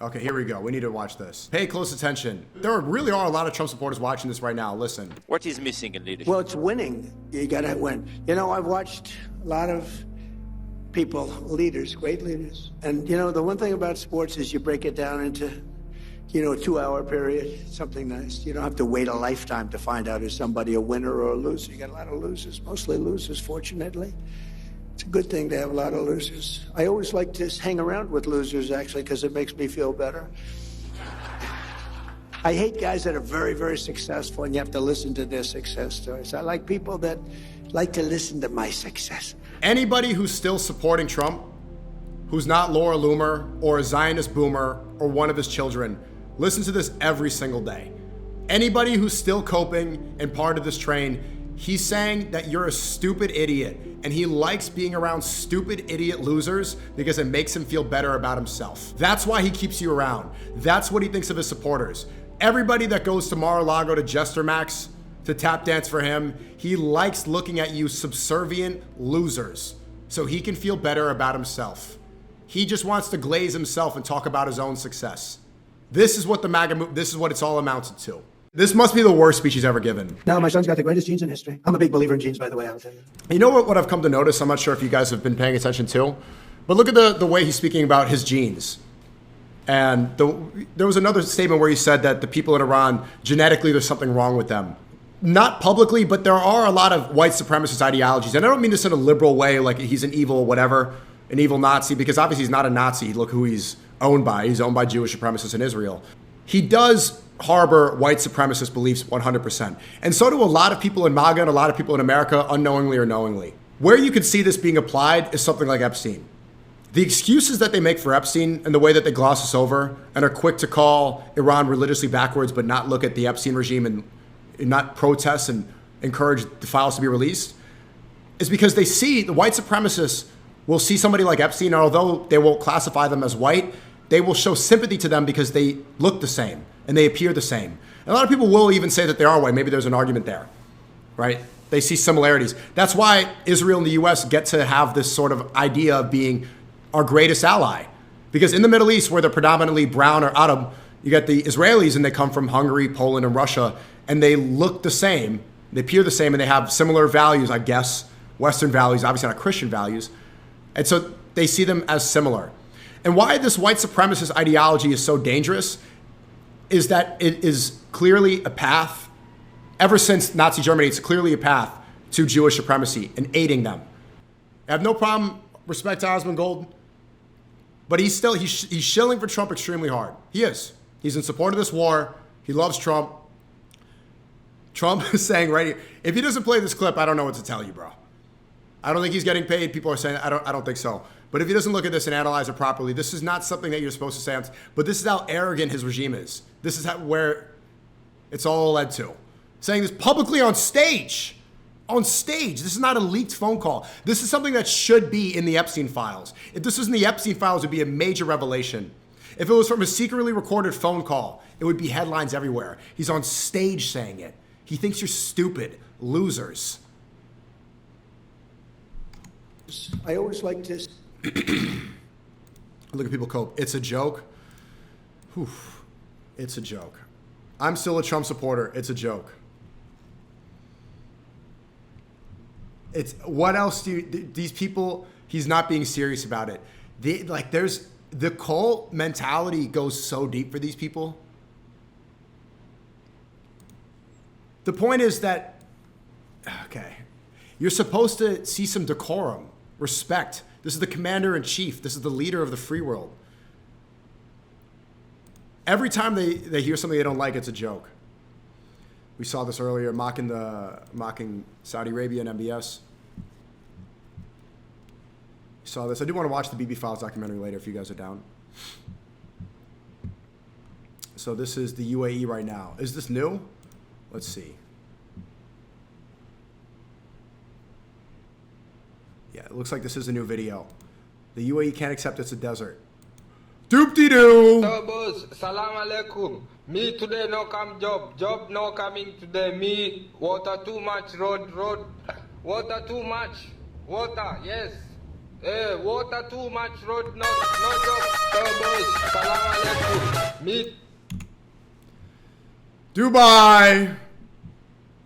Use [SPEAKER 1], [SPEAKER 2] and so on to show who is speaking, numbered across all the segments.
[SPEAKER 1] Okay, here we go. We need to watch this. Pay close attention. There really are a lot of Trump supporters watching this right now. Listen.
[SPEAKER 2] What is missing in leadership?
[SPEAKER 3] Well, it's winning. You got to win. You know, I've watched a lot of people, leaders, great leaders. And, you know, the one thing about sports is you break it down into, you know, a 2-hour period, something nice. You don't have to wait a lifetime to find out is somebody a winner or a loser. You got a lot of losers, mostly losers, fortunately. It's a good thing to have a lot of losers. I always like to hang around with losers, actually, because it makes me feel better. I hate guys that are very, very successful, and you have to listen to their success stories. I like people that like to listen to my success.
[SPEAKER 1] Anybody who's still supporting Trump, who's not Laura Loomer or a Zionist boomer or one of his children, listen to this every single day. Anybody who's still coping and part of this train, he's saying that you're a stupid idiot, and he likes being around stupid idiot losers because it makes him feel better about himself. That's why he keeps you around. That's what he thinks of his supporters. Everybody that goes to Mar-a-Lago to Jester Max to tap dance for him, he likes looking at you subservient losers so he can feel better about himself. He just wants to glaze himself and talk about his own success. This is what the MAGA move, this is what it's all amounted to. This must be the worst speech he's ever given.
[SPEAKER 3] No, my son's got the greatest genes in history. I'm a big believer in genes, by the way, I'll tell you.
[SPEAKER 1] You know what I've come to notice? I'm not sure if you guys have been paying attention to, but look at the way he's speaking about his genes. And there was another statement where he said that the people in Iran, genetically, there's something wrong with them. Not publicly, but there are a lot of white supremacist ideologies. And I don't mean this in a liberal way, like he's an evil whatever, an evil Nazi, because obviously he's not a Nazi. Look who he's owned by. He's owned by Jewish supremacists in Israel. He does harbor white supremacist beliefs 100%. And so do a lot of people in MAGA and a lot of people in America, unknowingly or knowingly. Where you could see this being applied is something like Epstein. The excuses that they make for Epstein and the way that they gloss us over and are quick to call Iran religiously backwards but not look at the Epstein regime and not protest and encourage the files to be released is because they see, the white supremacists will see somebody like Epstein, and although they won't classify them as white, they will show sympathy to them because they look the same and they appear the same. And a lot of people will even say that they are white. Maybe there's an argument there, right? They see similarities. That's why Israel and the US get to have this sort of idea of being our greatest ally. Because in the Middle East, where they're predominantly brown or Arab, you got the Israelis and they come from Hungary, Poland, and Russia, and they look the same, they appear the same, and they have similar values, I guess, Western values, obviously not Christian values. And so they see them as similar. And why this white supremacist ideology is so dangerous is that it is clearly a path, ever since Nazi Germany, it's clearly a path to Jewish supremacy and aiding them. I have no problem, respect to Osmond Gold, but he's shilling for Trump extremely hard. He is. He's in support of this war. He loves Trump. Trump is saying right here, if he doesn't play this clip, I don't know what to tell you, bro. I don't think he's getting paid. People are saying, I don't think so. But if he doesn't look at this and analyze it properly, this is not something that you're supposed to say. But this is how arrogant his regime is. This is where it's all led to. Saying this publicly on stage. On stage. This is not a leaked phone call. This is something that should be in the Epstein files. If this was in the Epstein files, it would be a major revelation. If it was from a secretly recorded phone call, it would be headlines everywhere. He's on stage saying it. He thinks you're stupid. Losers.
[SPEAKER 3] I always like to...
[SPEAKER 1] Look at people cope. It's a joke. Whew. It's a joke. I'm still a Trump supporter. It's a joke. It's what else do these people? He's not being serious about it. There's the cult mentality goes so deep for these people. The point is that, okay, you're supposed to see some decorum, respect. This is the commander-in-chief. This is the leader of the free world. Every time they hear something they don't like, it's a joke. We saw this earlier, mocking Saudi Arabia and MBS. Saw this. I do want to watch the BB Files documentary later if you guys are down. So this is the UAE right now. Is this new? Let's see. Yeah, it looks like this is a new video. The UAE can't accept it's a desert. Doop-de-doo!
[SPEAKER 4] So boss, salam alaikum. Me today no come job. Job no coming today. Me water too much, road. Water too much. Water, yes. Water too much, road, no job. So boss, salam alaikum. Me.
[SPEAKER 1] Dubai.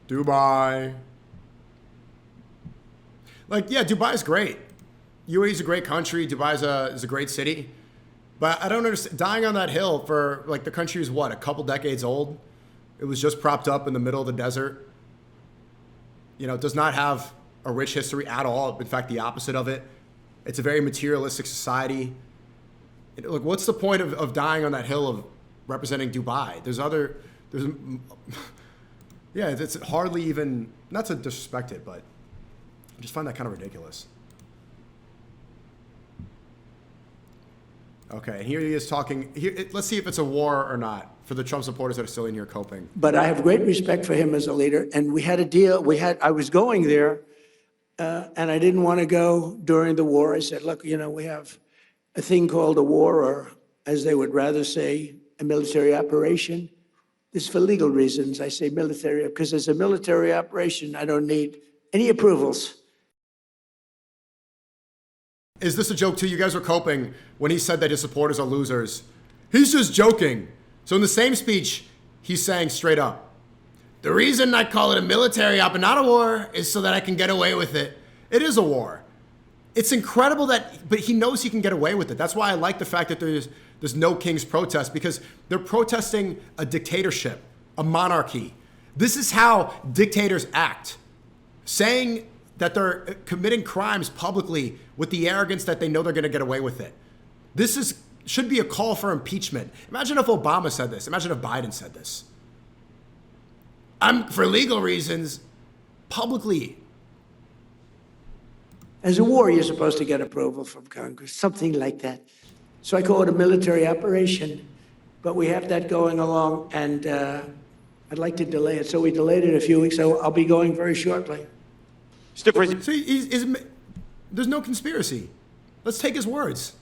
[SPEAKER 1] Dubai. Like, yeah, Dubai's great. UAE's a great country. Dubai is a great city. But I don't understand. Dying on that hill for, like, the country is what, a couple decades old? It was just propped up in the middle of the desert. You know, it does not have a rich history at all. In fact, the opposite of it. It's a very materialistic society. Like, what's the point of dying on that hill of representing Dubai? Yeah, it's hardly even, not to disrespect it, but I just find that kind of ridiculous. Okay, and here he is talking. Let's see if it's a war or not for the Trump supporters that are still in here coping.
[SPEAKER 3] But I have great respect for him as a leader, and we had a deal. I was going there, and I didn't want to go during the war. I said, look, you know, we have a thing called a war, or as they would rather say, a military operation. This is for legal reasons. I say military because as a military operation, I don't need any approvals.
[SPEAKER 1] Is this a joke too? You guys were coping when he said that his supporters are losers. He's just joking. So in the same speech, he's saying straight up, the reason I call it a military op and not a war is so that I can get away with it. It is a war. It's incredible but he knows he can get away with it. That's why I like the fact that there's no King's protest, because they're protesting a dictatorship, a monarchy. This is how dictators act. Saying that they're committing crimes publicly with the arrogance that they know they're going to get away with it. This should be a call for impeachment. Imagine if Obama said this. Imagine if Biden said this. I'm, for legal reasons, publicly.
[SPEAKER 3] As a war, you're supposed to get approval from Congress, something like that. So I call it a military operation, but we have that going along, and I'd like to delay it. So we delayed it a few weeks, so I'll be going very shortly.
[SPEAKER 1] See, there's no conspiracy. Let's take his words.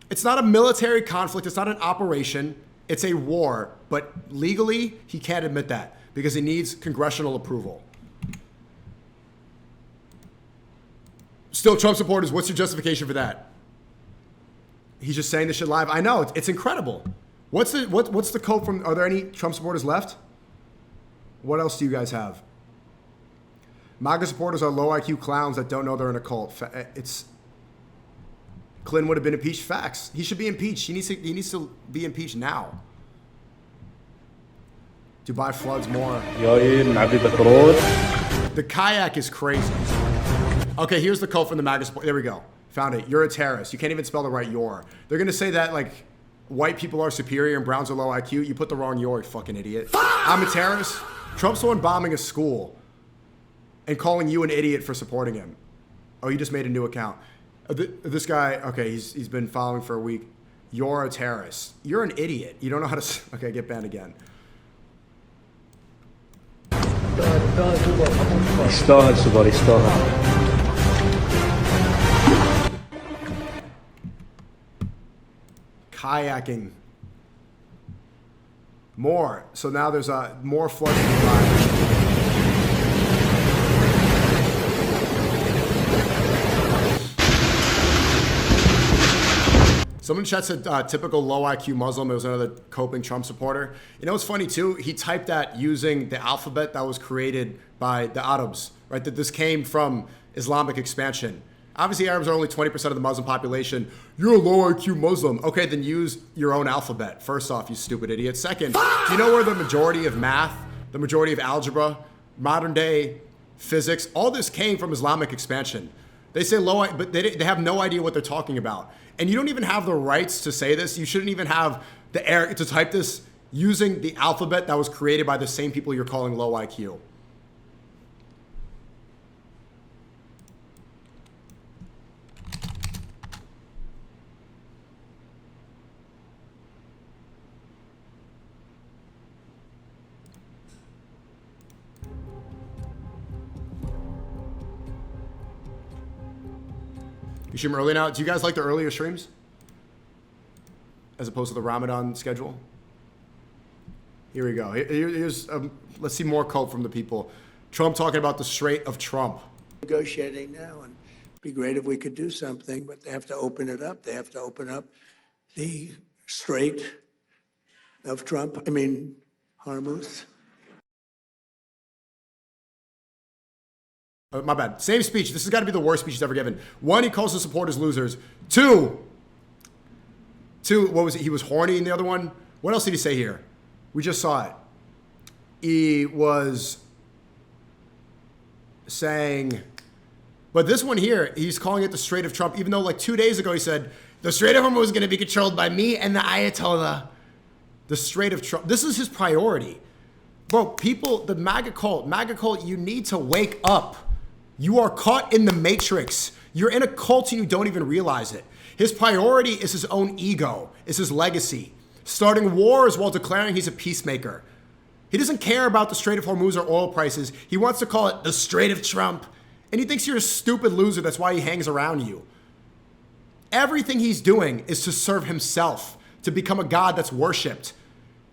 [SPEAKER 1] It's not a military conflict. It's not an operation. It's a war. But legally, he can't admit that because he needs congressional approval. Still, Trump supporters, what's your justification for that? He's just saying this shit live. I know, it's incredible. What's the quote from, are there any Trump supporters left? What else do you guys have? MAGA supporters are low IQ clowns that don't know they're in a cult. Clinton would have been impeached. Facts. He should be impeached. He needs to be impeached now. Dubai floods more. The kayak is crazy. Okay, here's the quote from the MAGA support. There we go. Found it. You're a terrorist. You can't even spell the right "your." They're going to say that, like, white people are superior and browns are low IQ. You put the wrong "your," you fucking idiot. I'm a terrorist. Trump's the one bombing a school and calling you an idiot for supporting him. Oh, you just made a new account. This guy, okay, he's been following for a week. You're a terrorist. You're an idiot. You don't know how to... Okay, get banned again. Kayaking. More. So now there's more flooding in Dubai. Someone in chat said typical low IQ Muslim. It was another coping Trump supporter. You know what's funny too? He typed that using the alphabet that was created by the Arabs, right? That this came from Islamic expansion. Obviously, Arabs are only 20% of the Muslim population. You're a low IQ Muslim. Okay, then use your own alphabet. First off, you stupid idiot. Second, do you know where the majority of math, the majority of algebra, modern day physics, all this came from Islamic expansion? They say low, but they have no idea what they're talking about. And you don't even have the rights to say this. You shouldn't even have the air to type this using the alphabet that was created by the same people you're calling low IQ. You stream early now. Do you guys like the earlier streams? As opposed to the Ramadan schedule? Here we go. Here's let's see more quote from the people. Trump talking about the Strait of Trump.
[SPEAKER 3] Negotiating now, and it'd be great if we could do something, but they have to open it up. They have to open up the strait of Trump. I mean, Hormuz.
[SPEAKER 1] My bad. Same speech. This has got to be the worst speech he's ever given. One, he calls his supporters losers. Two, what was it? He was horny in the other one. What else did he say here? We just saw it. He was saying, but this one here, he's calling it the Strait of Trump, even though like 2 days ago he said, the Strait of Hormuz was going to be controlled by me and the Ayatollah. The Strait of Trump. This is his priority. Bro, people, the MAGA cult, you need to wake up. You are caught in the matrix. You're in a cult and you don't even realize it. His priority is his own ego, is his legacy. Starting wars while declaring he's a peacemaker. He doesn't care about the Strait of Hormuz or oil prices. He wants to call it the Strait of Trump. And he thinks you're a stupid loser. That's why he hangs around you. Everything he's doing is to serve himself, to become a god that's worshipped.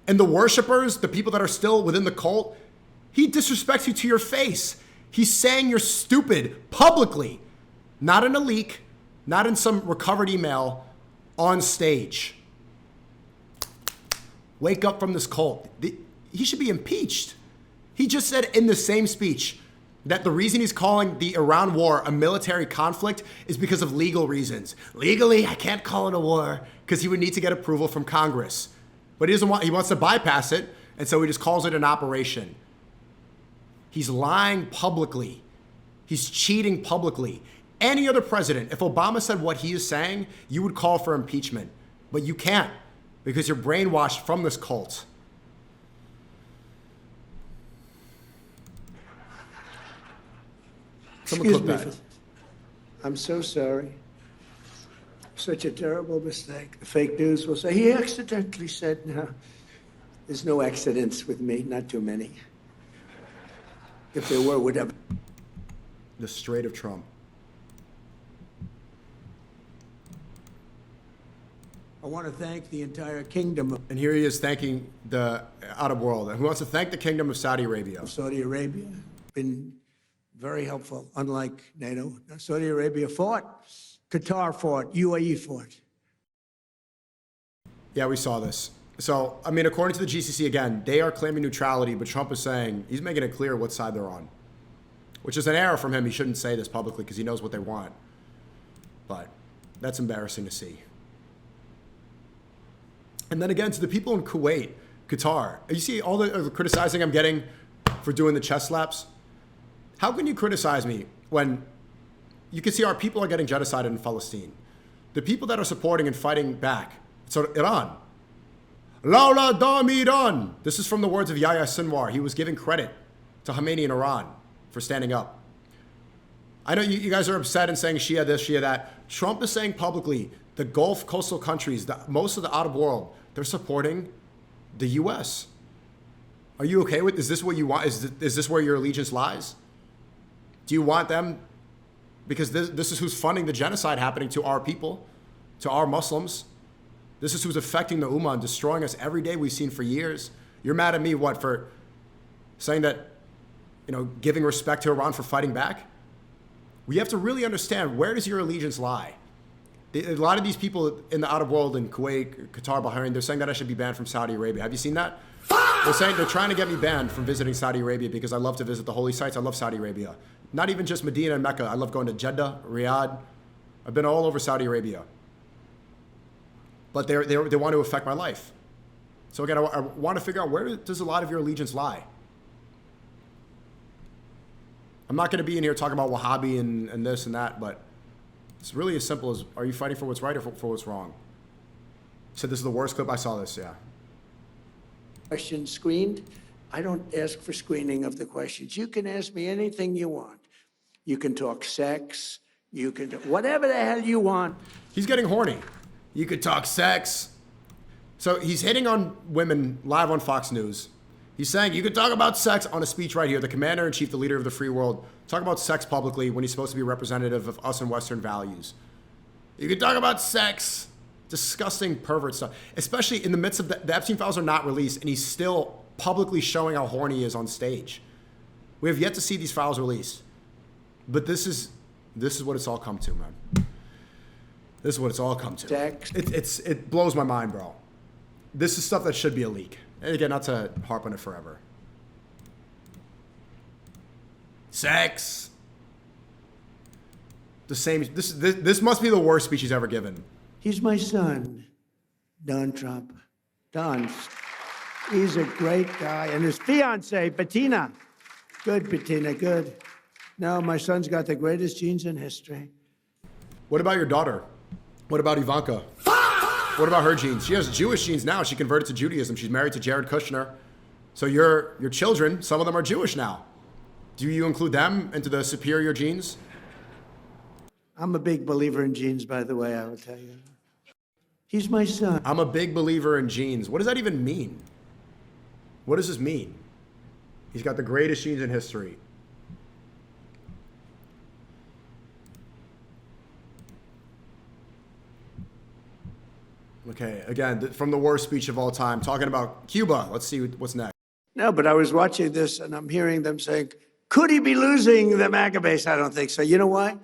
[SPEAKER 1] And the worshipers, the people that are still within the cult, he disrespects you to your face. He's saying you're stupid publicly, not in a leak, not in some recovered email, on stage. Wake up from this cult. He should be impeached. He just said in the same speech that the reason he's calling the Iran war a military conflict is because of legal reasons. Legally, I can't call it a war because he would need to get approval from Congress. But he wants to bypass it, and so he just calls it an operation. He's lying publicly. He's cheating publicly. Any other president, if Obama said what he is saying, you would call for impeachment. But you can't because you're brainwashed from this cult.
[SPEAKER 3] Excuse me. I'm so sorry. Such a terrible mistake. The fake news will say, he accidentally said, no. There's no accidents with me, not too many. If there were, would have.
[SPEAKER 1] The Strait of Trump.
[SPEAKER 3] I want to thank the entire kingdom
[SPEAKER 1] And here he is thanking the Arab world. And he wants to thank the kingdom of Saudi Arabia.
[SPEAKER 3] of Saudi Arabia. Been very helpful, unlike NATO. Saudi Arabia fought, Qatar fought, UAE fought.
[SPEAKER 1] Yeah, we saw this. So, I mean, according to the GCC, again, they are claiming neutrality, but Trump is saying, he's making it clear what side they're on. Which is an error from him. He shouldn't say this publicly because he knows what they want. But that's embarrassing to see. And then again, to the people in Kuwait, Qatar, you see all the criticizing I'm getting for doing the chest slaps? How can you criticize me when you can see our people are getting genocided in Palestine? The people that are supporting and fighting back, so Iran. Laula dam Iran. This is from the words of Yahya Sinwar. He was giving credit to Khomeini in Iran for standing up. I know you guys are upset and saying Shia this, Shia that. Trump is saying publicly, the Gulf coastal countries, most of the Arab world, they're supporting the U.S. Are you okay with, is this what you want? Is this where your allegiance lies? Do you want them? Because this is who's funding the genocide happening to our people, to our Muslims. This is who's affecting the Ummah and destroying us every day we've seen for years. You're mad at me, what, for saying that, giving respect to Iran for fighting back? We have to really understand, where does your allegiance lie? A lot of these people in the Arab world, in Kuwait, Qatar, Bahrain, they're saying that I should be banned from Saudi Arabia. Have you seen that? They're trying to get me banned from visiting Saudi Arabia because I love to visit the holy sites. I love Saudi Arabia. Not even just Medina and Mecca. I love going to Jeddah, Riyadh. I've been all over Saudi Arabia. But they want to affect my life. So again, I want to figure out, where does a lot of your allegiance lie? I'm not going to be in here talking about Wahhabi and this and that, but it's really as simple as, are you fighting for what's right or for what's wrong? So this is the worst clip. I saw this, yeah.
[SPEAKER 3] Questions screened. I don't ask for screening of the questions. You can ask me anything you want. You can talk sex. You can do whatever the hell you want.
[SPEAKER 1] He's getting horny. You could talk sex. So he's hitting on women live on Fox News. He's saying you could talk about sex on a speech right here. The commander-in-chief, the leader of the free world, talk about sex publicly when he's supposed to be representative of us and Western values. You could talk about sex. Disgusting pervert stuff. Especially in the midst of the Epstein files are not released, and he's still publicly showing how horny he is on stage. We have yet to see these files released. But this is what it's all come to, man. This is what it's all come to.
[SPEAKER 3] Sex.
[SPEAKER 1] It blows my mind, bro. this is stuff that should be a leak. And again, not to harp on it forever. Sex. The same. This must be the worst speech he's ever given.
[SPEAKER 3] He's my son, Don Trump. Don, he's a great guy. And his fiance, Bettina. Good, Bettina, good. No, my son's got the greatest genes in history.
[SPEAKER 1] What about your daughter? What about Ivanka? What about her genes? She has Jewish genes now. She converted to Judaism. She's married to Jared Kushner. So your children, some of them are Jewish now. Do you include them into the superior genes?
[SPEAKER 3] I'm a big believer in genes, by the way, I will tell you. He's my son.
[SPEAKER 1] I'm a big believer in genes. What does that even mean? What does this mean? He's got the greatest genes in history. Okay, again, from the worst speech of all time, talking about Cuba. Let's see what's next.
[SPEAKER 3] No, but I was watching this and I'm hearing them saying, could he be losing the MAGA base? I don't think so. You know why?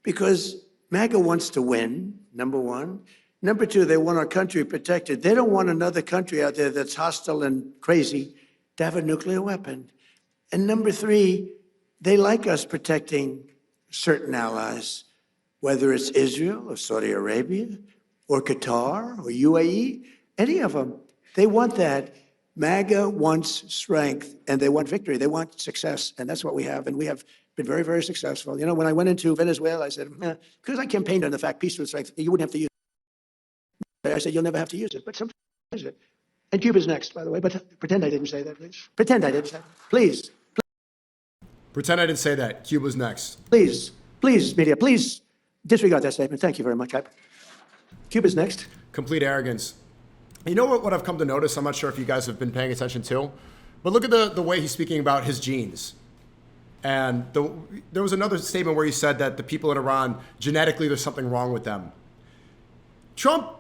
[SPEAKER 3] Because MAGA wants to win, number one. Number two, they want our country protected. They don't want another country out there that's hostile and crazy to have a nuclear weapon. And number three, they like us protecting certain allies, whether it's Israel or Saudi Arabia or Qatar or UAE, any of them. They want that. MAGA wants strength and they want victory. They want success. And that's what we have. And we have been very, very successful. You know, when I went into Venezuela, I said, because I campaigned on the fact peace with strength, you wouldn't have to use it. I said, you'll never have to use it, but sometimes use it. And Cuba's next, by the way, but pretend I didn't say that, please. Pretend I didn't say that. Please.
[SPEAKER 1] Pretend I didn't say that. Cuba's next.
[SPEAKER 3] Please, media, please disregard that statement. Thank you very much. Cuba's next.
[SPEAKER 1] Complete arrogance. You know what I've come to notice? I'm not sure if you guys have been paying attention to, but look at the way he's speaking about his genes. And there was another statement where he said that the people in Iran, genetically, there's something wrong with them. Trump,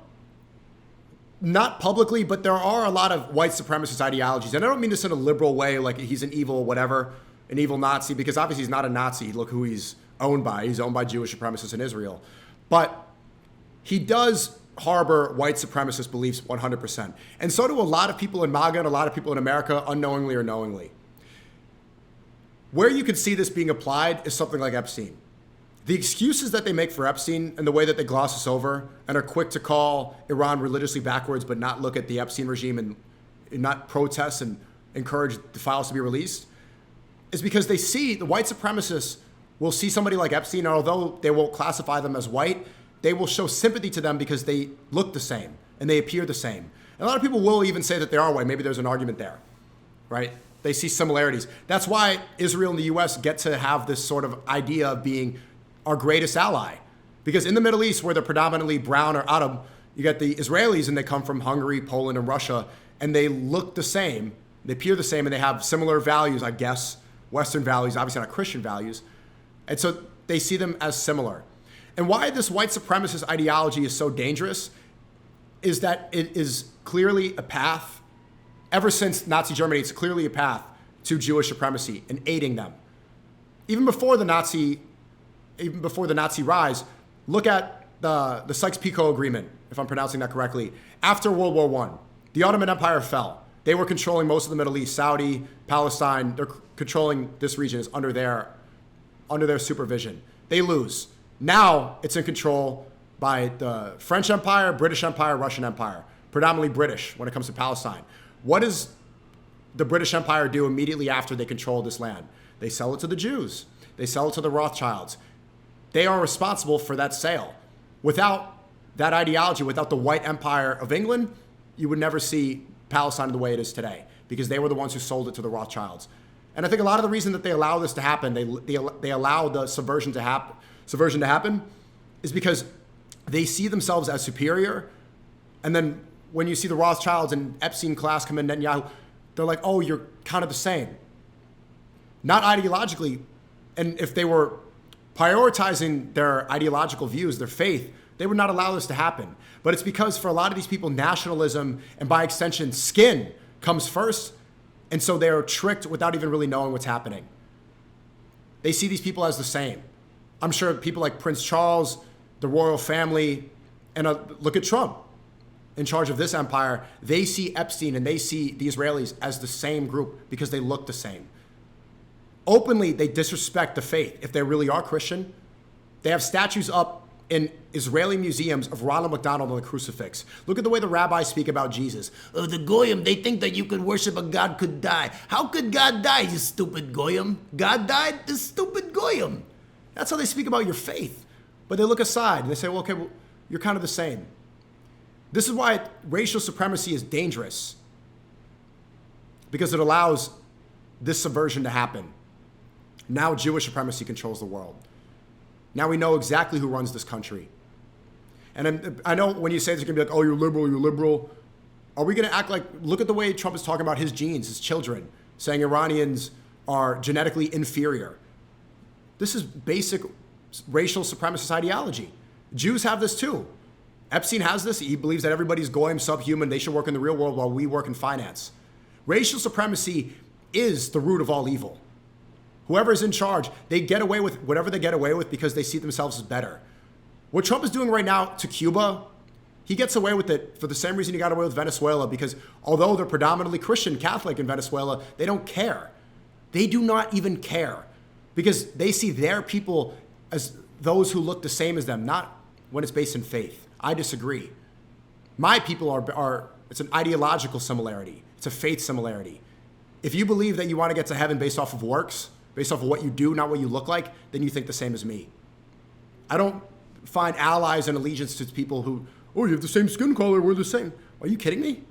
[SPEAKER 1] not publicly, but there are a lot of white supremacist ideologies. And I don't mean this in a liberal way, like he's an evil whatever, an evil Nazi, because obviously he's not a Nazi. Look who he's owned by. He's owned by Jewish supremacists in Israel. But he does harbor white supremacist beliefs 100%. And so do a lot of people in MAGA and a lot of people in America, unknowingly or knowingly. Where you could see this being applied is something like Epstein. The excuses that they make for Epstein and the way that they gloss us over and are quick to call Iran religiously backwards but not look at the Epstein regime and not protest and encourage the files to be released is because they see, the white supremacists will see somebody like Epstein, and although they won't classify them as white, they will show sympathy to them because they look the same and they appear the same. And a lot of people will even say that they are white. Maybe there's an argument there, right? They see similarities. That's why Israel and the US get to have this sort of idea of being our greatest ally. Because in the Middle East, where they're predominantly brown or Arab, you got the Israelis and they come from Hungary, Poland, and Russia, and they look the same, they appear the same, and they have similar values, I guess, Western values, obviously not Christian values. And so they see them as similar. And why this white supremacist ideology is so dangerous is that it is clearly a path. Ever since Nazi Germany, it's clearly a path to Jewish supremacy and aiding them. Even before the Nazi rise, look at the Sykes-Picot Agreement, if I'm pronouncing that correctly. After World War I, the Ottoman Empire fell. They were controlling most of the Middle East, Saudi, Palestine. They're controlling this region is under their supervision. They lose. Now it's in control by the French Empire, British Empire, Russian Empire, predominantly British when it comes to Palestine. What does the British Empire do immediately after they control this land? They sell it to the Jews. They sell it to the Rothschilds. They are responsible for that sale. Without that ideology, without the white empire of England, you would never see Palestine the way it is today because they were the ones who sold it to the Rothschilds. And I think a lot of the reason that they allow this to happen, they allow the subversion to happen is because they see themselves as superior. And then when you see the Rothschilds and Epstein class come in, Netanyahu, they're like, oh, you're kind of the same. Not ideologically. And if they were prioritizing their ideological views, their faith, they would not allow this to happen. But it's because for a lot of these people, nationalism and by extension, skin comes first. And so they're tricked without even really knowing what's happening. They see these people as the same. I'm sure people like Prince Charles, the royal family, and look at Trump. in charge of this empire, they see Epstein and they see the Israelis as the same group because they look the same. Openly, they disrespect the faith. If they really are Christian, they have statues up in Israeli museums of Ronald McDonald on the crucifix. Look at the way the rabbis speak about Jesus. Oh, the Goyim, they think that you could worship a God could die. How could God die, you stupid Goyim? God died? This stupid Goyim. That's how they speak about your faith. But they look aside and they say, well, okay, well, you're kind of the same. This is why racial supremacy is dangerous, because it allows this subversion to happen. Now Jewish supremacy controls the world. Now we know exactly who runs this country. And I know when you say this, you're going to be like, oh, you're liberal, you're liberal. Are we going to act like, look at the way Trump is talking about his genes, his children, saying Iranians are genetically inferior. This is basic racial supremacist ideology. Jews have this too. Epstein has this. He believes that everybody's goyim, subhuman. They should work in the real world while we work in finance. Racial supremacy is the root of all evil. Whoever is in charge, they get away with whatever they get away with because they see themselves as better. What Trump is doing right now to Cuba, he gets away with it for the same reason he got away with Venezuela, because although they're predominantly Christian Catholic in Venezuela, they don't care. They do not even care because they see their people as those who look the same as them, not when it's based in faith. I disagree. My people are it's an ideological similarity. It's a faith similarity. If you believe that you want to get to heaven based off of works, based off of what you do, not what you look like, then you think the same as me. I don't find allies and allegiance to people who, oh, you have the same skin color, we're the same. Are you kidding me?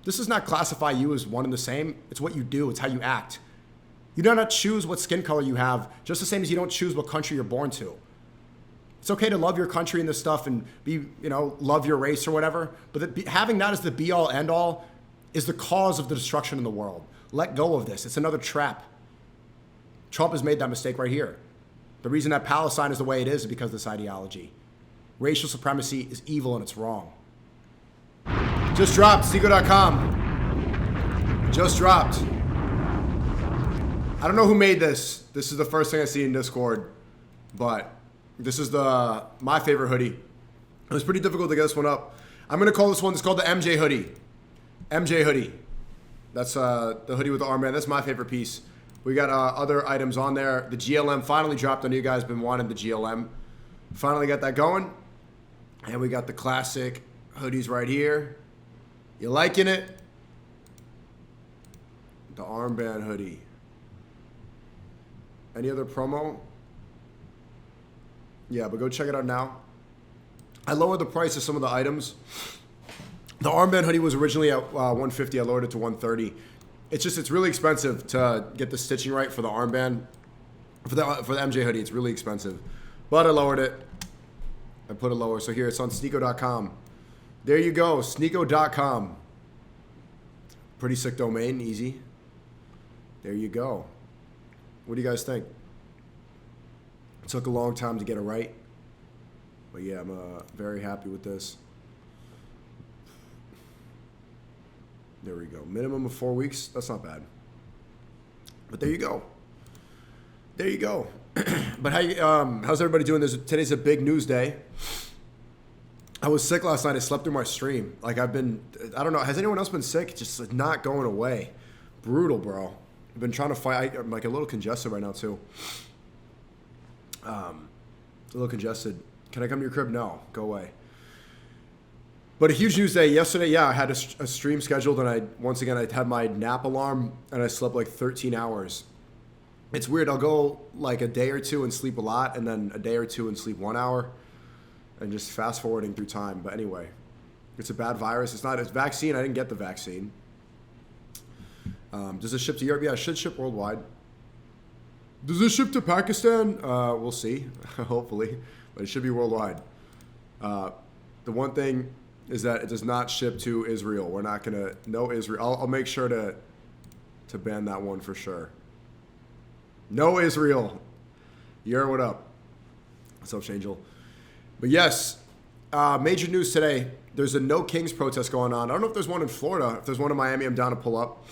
[SPEAKER 1] This does not classify you as one and the same. It's what you do. It's how you act. You do not choose what skin color you have, just the same as you don't choose what country you're born to. It's okay to love your country and this stuff and love your race or whatever, but having that as the be-all, end-all is the cause of the destruction in the world. Let go of this. It's another trap. Trump has made that mistake right here. The reason that Palestine is the way it is because of this ideology. Racial supremacy is evil and it's wrong. Just dropped, SNEAKO.com. Just dropped. I don't know who made this. This is the first thing I see in Discord, but this is my favorite hoodie. It was pretty difficult to get this one up. I'm going to call this one, it's called the MJ hoodie. MJ hoodie. That's the hoodie with the armband. That's my favorite piece. We got other items on there. The GLM finally dropped. I know you guys have been wanting the GLM. Finally got that going. And we got the classic hoodies right here. You liking it? The armband hoodie. Any other promo? Yeah, but go check it out now. I lowered the price of some of the items. The armband hoodie was originally at $150. I lowered it to $130. It's really expensive to get the stitching right for the armband. For the MJ hoodie, it's really expensive. But I lowered it. I put it lower. So here, it's on SNEAKO.com. There you go, SNEAKO.com. Pretty sick domain, easy. There you go. What do you guys think? It took a long time to get it right. But yeah, I'm very happy with this. There we go. Minimum of 4 weeks. That's not bad. But there you go. There you go. But how's everybody doing? Today's a big news day. I was sick last night. I slept through my stream. I don't know. Has anyone else been sick? Just not going away. Brutal, bro. I've been trying to fight. I'm like a little congested right now too. A little congested. Can I come to your crib? No. Go away. But a huge news day. Yesterday, yeah, I had a stream scheduled, and I had my nap alarm, and I slept like 13 hours. It's weird. I'll go like a day or two and sleep a lot, and then a day or two and sleep 1 hour, and just fast forwarding through time. But anyway, it's a bad virus. It's vaccine. I didn't get the vaccine. Does it ship to Europe? Yeah, it should ship worldwide. Does it ship to Pakistan? We'll see, hopefully, but it should be worldwide. The one thing is that it does not ship to Israel. We're not gonna no Israel. I'll make sure to ban that one for sure. No Israel. Yer, what up? What's up, Angel? But yes, major news today. There's a No Kings protest going on. I don't know if there's one in Florida. If there's one in Miami, I'm down to pull up.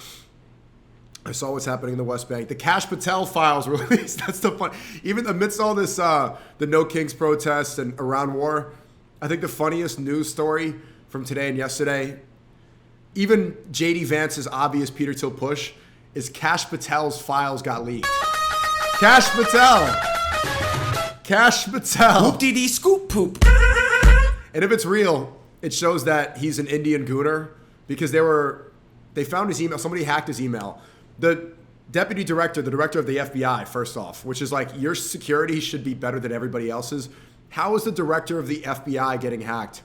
[SPEAKER 1] I saw what's happening in the West Bank. The Kash Patel files were released. That's the fun. Even amidst all this, the No Kings protests and Iran war, I think the funniest news story from today and yesterday, even JD Vance's obvious Peter Thiel push, is Kash Patel's files got leaked. Kash Patel.
[SPEAKER 2] Whoop-dee-dee scoop poop.
[SPEAKER 1] And if it's real, it shows that he's an Indian gooner because they found his email. Somebody hacked his email. The deputy director, the director of the FBI, first off, which is like your security should be better than everybody else's. How is the director of the FBI getting hacked?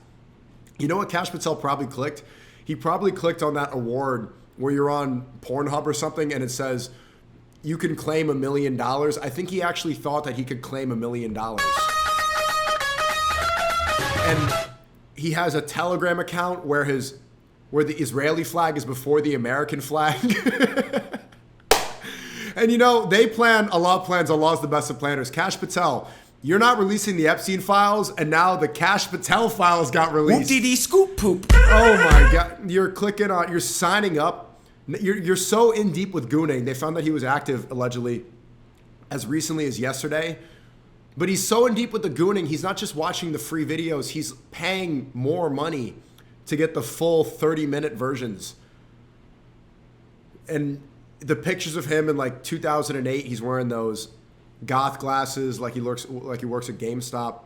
[SPEAKER 1] You know what Kash Patel probably clicked? He probably clicked on that award where you're on Pornhub or something and it says you can claim $1 million. I think he actually thought that he could claim $1 million. And he has a Telegram account where the Israeli flag is before the American flag. And you know, Allah plans, Allah's the best of planners. Kash Patel, you're not releasing the Epstein files, and now the Kash Patel files got released.
[SPEAKER 2] Whoop-dee-dee scoop poop.
[SPEAKER 1] Oh my God. You're signing up. You're so in deep with gooning. They found that he was active, allegedly, as recently as yesterday. But he's so in deep with the gooning, he's not just watching the free videos, he's paying more money to get the full 30-minute versions. And the pictures of him in like 2008, he's wearing those goth glasses like he works at GameStop.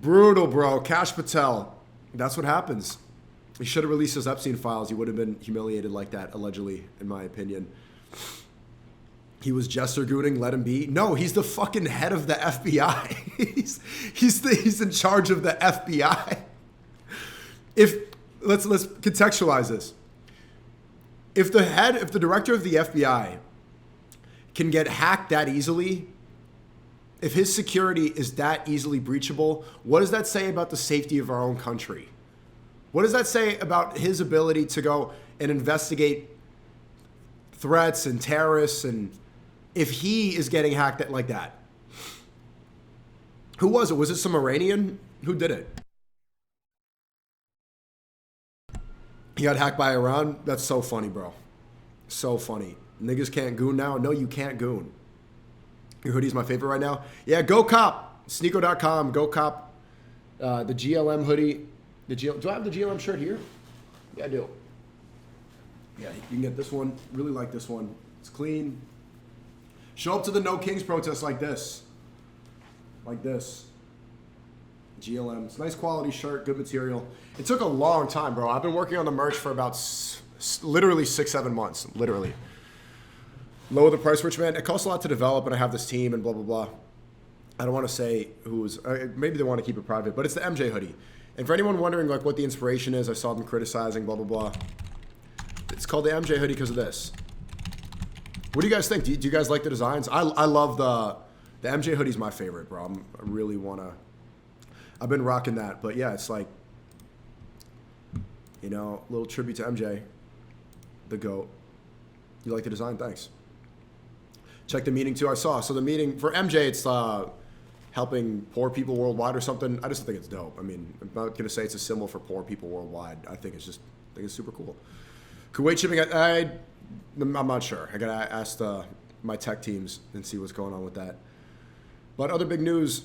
[SPEAKER 1] Brutal, bro. Kash Patel. That's what happens. He should have released his Epstein files. He would have been humiliated like that, allegedly, in my opinion. He was jester gooning, let him be. No, he's the fucking head of the FBI. he's in charge of the FBI. Let's contextualize this. If the director of the FBI can get hacked that easily, if his security is that easily breachable, what does that say about the safety of our own country? What does that say about his ability to go and investigate threats and terrorists, and if he is getting hacked like that? Who was it? Was it some Iranian? Who did it? He got hacked by Iran? That's so funny, bro. So funny. Niggas can't goon now? No, you can't goon. Your hoodie's my favorite right now. Yeah, go cop. SNEAKO.com. Go cop the GLM hoodie. Do I have the GLM shirt here? Yeah, I do. Yeah, you can get this one. Really like this one. It's clean. Show up to the No Kings protest like this. Like this. GLM. It's a nice quality shirt, good material. It took a long time, bro. I've been working on the merch for about literally 6-7 months. Literally. Lower the price, rich man. It costs a lot to develop, and I have this team and blah, blah, blah. I don't want to say who's, maybe they want to keep it private, but it's the MJ hoodie. And for anyone wondering like what the inspiration is, I saw them criticizing, blah, blah, blah. It's called the MJ hoodie because of this. What do you guys think? Do you guys like the designs? I love the MJ hoodie's my favorite, bro. I really want to. I've been rocking that, but yeah, it's like, you know, a little tribute to MJ, the GOAT. You like the design? Thanks. Check the meeting too. I saw. So the meeting for MJ, it's helping poor people worldwide or something. I just think it's dope. I mean, I'm not gonna say it's a symbol for poor people worldwide. I think it's super cool. Kuwait shipping. I'm not sure. I gotta ask my tech teams and see what's going on with that. But other big news.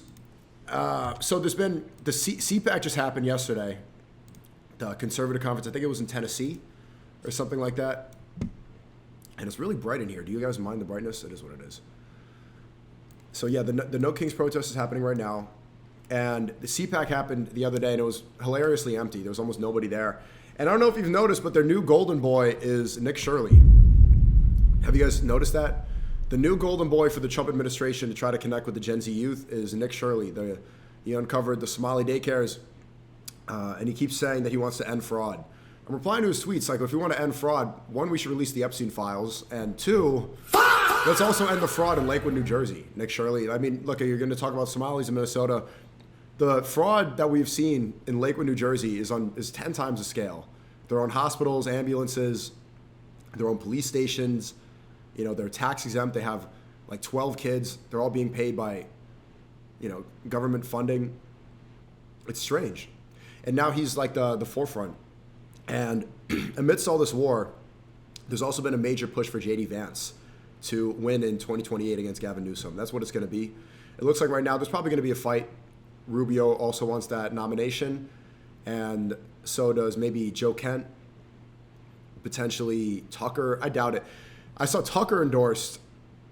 [SPEAKER 1] So there's been the CPAC just happened yesterday, the conservative conference. I think it was in Tennessee or something like that. And it's really bright in here. Do you guys mind the brightness? It is what it is. So yeah, the No Kings protest is happening right now. And the CPAC happened the other day, and it was hilariously empty. There was almost nobody there. And I don't know if you've noticed, but their new golden boy is Nick Shirley. Have you guys noticed that? The new golden boy for the Trump administration to try to connect with the Gen Z youth is Nick Shirley. He uncovered the Somali daycares, and he keeps saying that he wants to end fraud. I'm replying to his tweets like, if we want to end fraud, one, we should release the Epstein files, and two, let's also end the fraud in Lakewood, New Jersey. Nick Shirley. I mean, look, you're going to talk about Somalis in Minnesota. The fraud that we've seen in Lakewood, New Jersey is 10 times the scale. They're on hospitals, ambulances, they're on police stations. You know, they're tax exempt. They have like 12 kids. They're all being paid by, you know, government funding. It's strange. And now he's like the forefront. And amidst all this war, there's also been a major push for JD Vance to win in 2028 against Gavin Newsom. That's what it's going to be. It looks like right now there's probably going to be a fight. Rubio also wants that nomination. And So does maybe Joe Kent, potentially Tucker. I doubt it. I saw Tucker endorsed.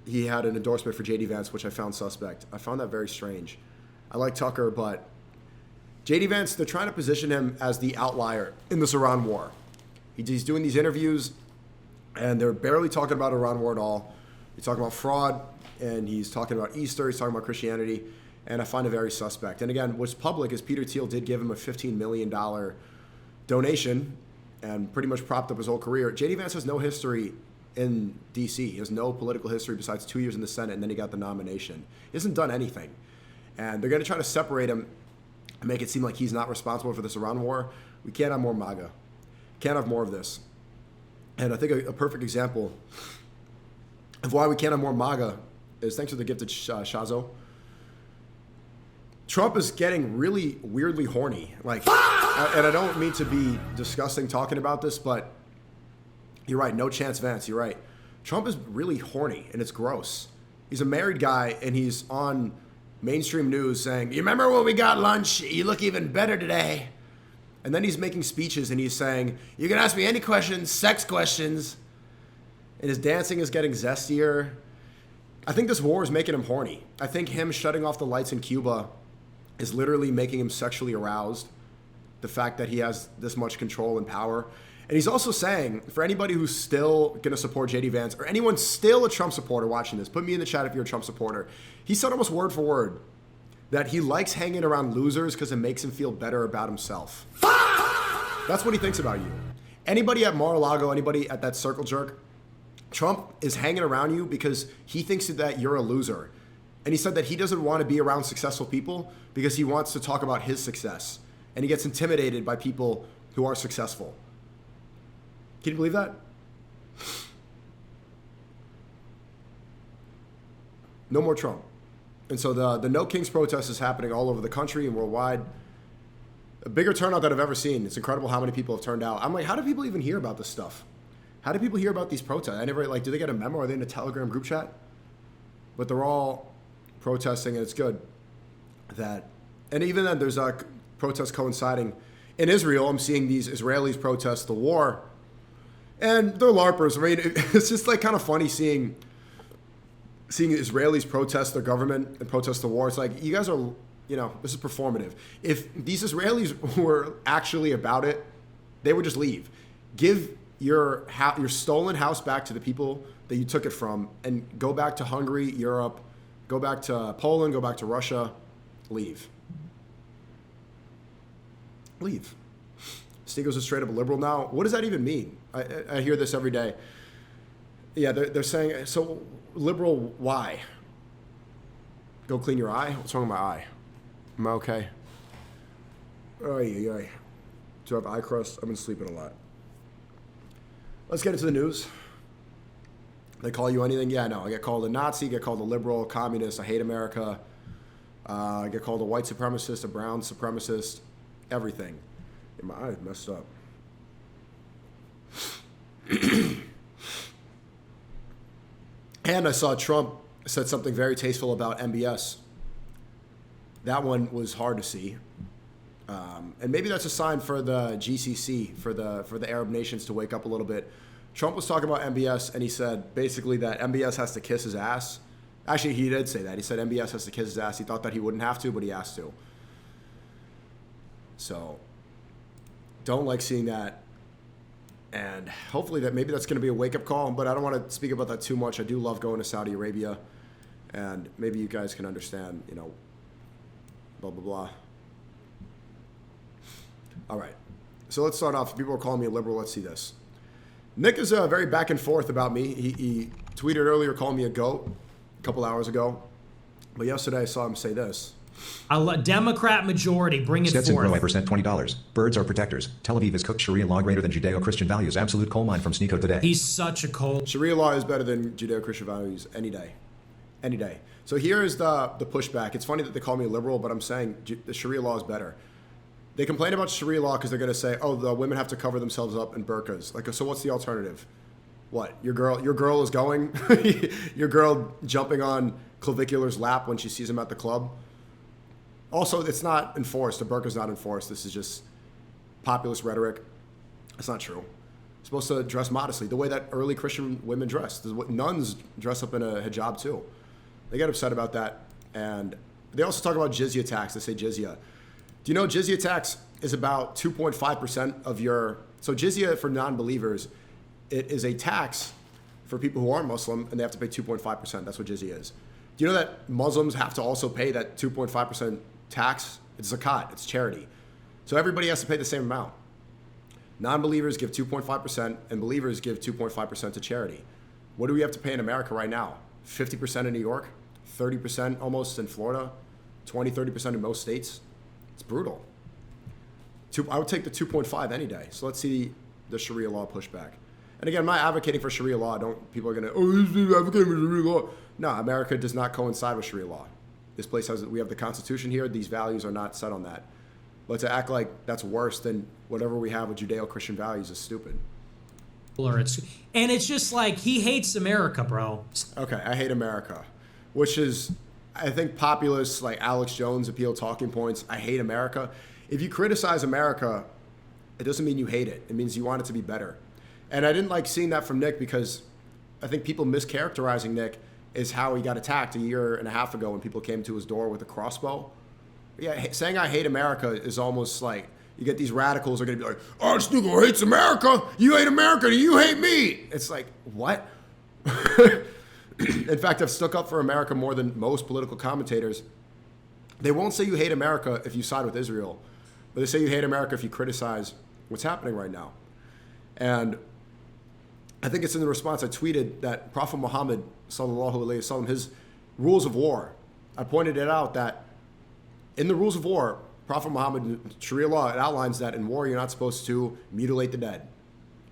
[SPEAKER 1] He had an endorsement for J.D. Vance, which I found suspect. I found that very strange. I like Tucker, but J.D. Vance, they're trying to position him as the outlier in this Iran war. He's doing these interviews, and they're barely talking about Iran war at all. He's talking about fraud, and he's talking about Easter. He's talking about Christianity, and I find it very suspect. And again, what's public is Peter Thiel did give him a $15 million donation and pretty much propped up his whole career. J.D. Vance has no history in D.C. He has no political history besides 2 years in the Senate, and then he got the nomination. He hasn't done anything. And they're going to try to separate him and make it seem like he's not responsible for this Iran war. We can't have more MAGA. Can't have more of this. And I think a perfect example of why we can't have more MAGA is thanks to the gifted Shazo. Trump is getting really weirdly horny. And I don't mean to be disgusting talking about this, but you're right. No chance, Vance. You're right. Trump is really horny, and it's gross. He's a married guy, and he's on mainstream news saying, "You remember when we got lunch? You look even better today." And then he's making speeches, and he's saying, "You can ask me any questions, sex questions." And his dancing is getting zestier. I think this war is making him horny. I think him shutting off the lights in Cuba is literally making him sexually aroused. The fact that he has this much control and power. And he's also saying, for anybody who's still going to support J.D. Vance, or anyone still a Trump supporter watching this, put me in the chat if you're a Trump supporter. He said almost word for word that he likes hanging around losers because it makes him feel better about himself. That's what he thinks about you. Anybody at Mar-a-Lago, anybody at that circle jerk, Trump is hanging around you because he thinks that you're a loser. And he said that he doesn't want to be around successful people because he wants to talk about his success. And he gets intimidated by people who are successful. Can you believe that? No more Trump. And so the No Kings protest is happening all over the country and worldwide. A bigger turnout than I've ever seen. It's incredible how many people have turned out. I'm like, how do people even hear about this stuff? How do people hear about these protests? I never, do they get a memo? Are they in a Telegram group chat? But they're all protesting, and it's good that, and even then there's protests coinciding. In Israel, I'm seeing these Israelis protest the war, and they're LARPers. I mean, it's just kind of funny seeing Israelis protest their government and protest the war. It's like, you guys are, this is performative. If these Israelis were actually about it, they would just leave. Give your stolen house back to the people that you took it from, and go back to Hungary, Europe, go back to Poland, go back to Russia, leave. Leave. SNEAKO's a straight up liberal now. What does that even mean? I hear this every day. Yeah, they're saying, so liberal, why? Go clean your eye? What's wrong with my eye? Am I okay? Do I have eye crust? I've been sleeping a lot. Let's get into the news. They call you anything? Yeah, no. I get called a Nazi, get called a liberal, communist, I hate America. I get called a white supremacist, a brown supremacist, everything. And my eye is messed up. And I saw Trump said something very tasteful about MBS. That one was hard to see. And maybe that's a sign for the GCC, for the Arab nations to wake up a little bit. Trump was talking about MBS, and he said basically that MBS has to kiss his ass. Actually, he did say that. He said MBS has to kiss his ass. He thought that he wouldn't have to, but he has to. So, don't like seeing that. And hopefully maybe that's going to be a wake-up call, but I don't want to speak about that too much. I do love going to Saudi Arabia, and maybe you guys can understand, blah, blah, blah. All right. So let's start off. People are calling me a liberal. Let's see this. Nick is very back and forth about me. He tweeted earlier calling me a goat a couple hours ago. But yesterday I saw him say this.
[SPEAKER 5] A Democrat majority, bring it
[SPEAKER 6] Stetson
[SPEAKER 5] forth.
[SPEAKER 6] Grow percent $20. Birds are protectors. Tel Aviv is cooked Sharia law greater than Judeo-Christian values. Absolute coal mine from SNEAKO today.
[SPEAKER 5] He's such a cold.
[SPEAKER 1] Sharia law is better than Judeo-Christian values any day. Any day. So here is the pushback. It's funny that they call me a liberal, but I'm saying the Sharia law is better. They complain about Sharia law because they're going to say, oh, the women have to cover themselves up in burqas. So what's the alternative? What? Your girl is going? Your girl jumping on clavicular's lap when she sees him at the club? Also, it's not enforced. The burqa's not enforced. This is just populist rhetoric. That's not true. You're supposed to dress modestly, the way that early Christian women dressed. This is what nuns dress up in a hijab too. They get upset about that. And they also talk about jizya tax. They say jizya. Do you know jizya tax is about 2.5% of your... So jizya for non-believers, it is a tax for people who aren't Muslim, and they have to pay 2.5%. That's what jizya is. Do you know that Muslims have to also pay that 2.5% tax? It's zakat. It's charity. So everybody has to pay the same amount. Non-believers give 2.5%, and believers give 2.5% to charity. What do we have to pay in America right now? 50% in New York, 30% almost in Florida, 30% in most states. It's brutal. I would take the 2.5 any day. So let's see the Sharia law pushback. And again, I'm not advocating for Sharia law. People are going to, this is advocating for Sharia law. No, America does not coincide with Sharia law. This place we have the Constitution here. These values are not set on that. But to act like that's worse than whatever we have with Judeo-Christian values is stupid.
[SPEAKER 5] And it's just like, he hates America, bro.
[SPEAKER 1] Okay, I hate America, which is, I think, populists like Alex Jones appeal talking points. I hate America. If you criticize America, it doesn't mean you hate it. It means you want it to be better. And I didn't like seeing that from Nick because I think people mischaracterizing Nick is how he got attacked a year and a half ago when people came to his door with a crossbow. Yeah, saying I hate America is almost like you get these radicals are going to be like, oh, SNEAKO hates America. You hate America. You hate me. It's like, what? In fact, I've stuck up for America more than most political commentators. They won't say you hate America if you side with Israel, but they say you hate America if you criticize what's happening right now. And I think it's in the response I tweeted that Prophet Muhammad, sallallahu alaihi wasallam, his rules of war, I pointed it out that in the rules of war, Prophet Muhammad, Sharia law, it outlines that in war you're not supposed to mutilate the dead.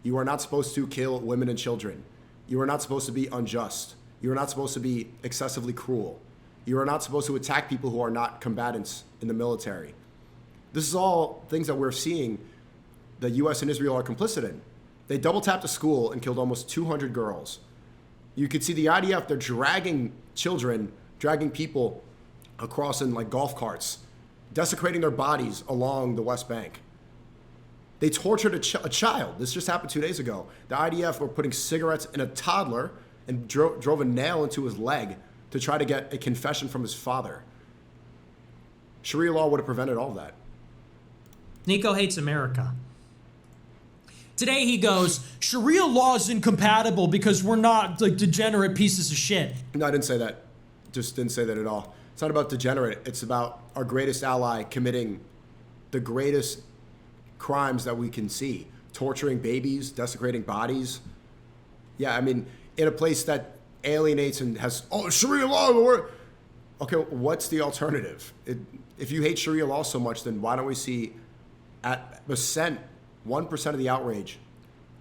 [SPEAKER 1] You are not supposed to kill women and children. You are not supposed to be unjust. You are not supposed to be excessively cruel. You are not supposed to attack people who are not combatants in the military. This is all things that we're seeing the U.S. and Israel are complicit in. They double tapped a school and killed almost 200 girls. You could see the IDF, they're dragging children, dragging people across in like golf carts, desecrating their bodies along the West Bank. They tortured a child. This just happened 2 days ago. The IDF were putting cigarettes in a toddler and drove a nail into his leg to try to get a confession from his father. Sharia law would have prevented all that.
[SPEAKER 5] Nico hates America. Today he goes, Sharia law is incompatible because we're not like degenerate pieces of shit.
[SPEAKER 1] No, I didn't say that. Just didn't say that at all. It's not about degenerate. It's about our greatest ally committing the greatest crimes that we can see. Torturing babies, desecrating bodies. Yeah, I mean, in a place that alienates and has, Sharia law. Okay, what's the alternative? If you hate Sharia law so much, then why don't we see at 1% of the outrage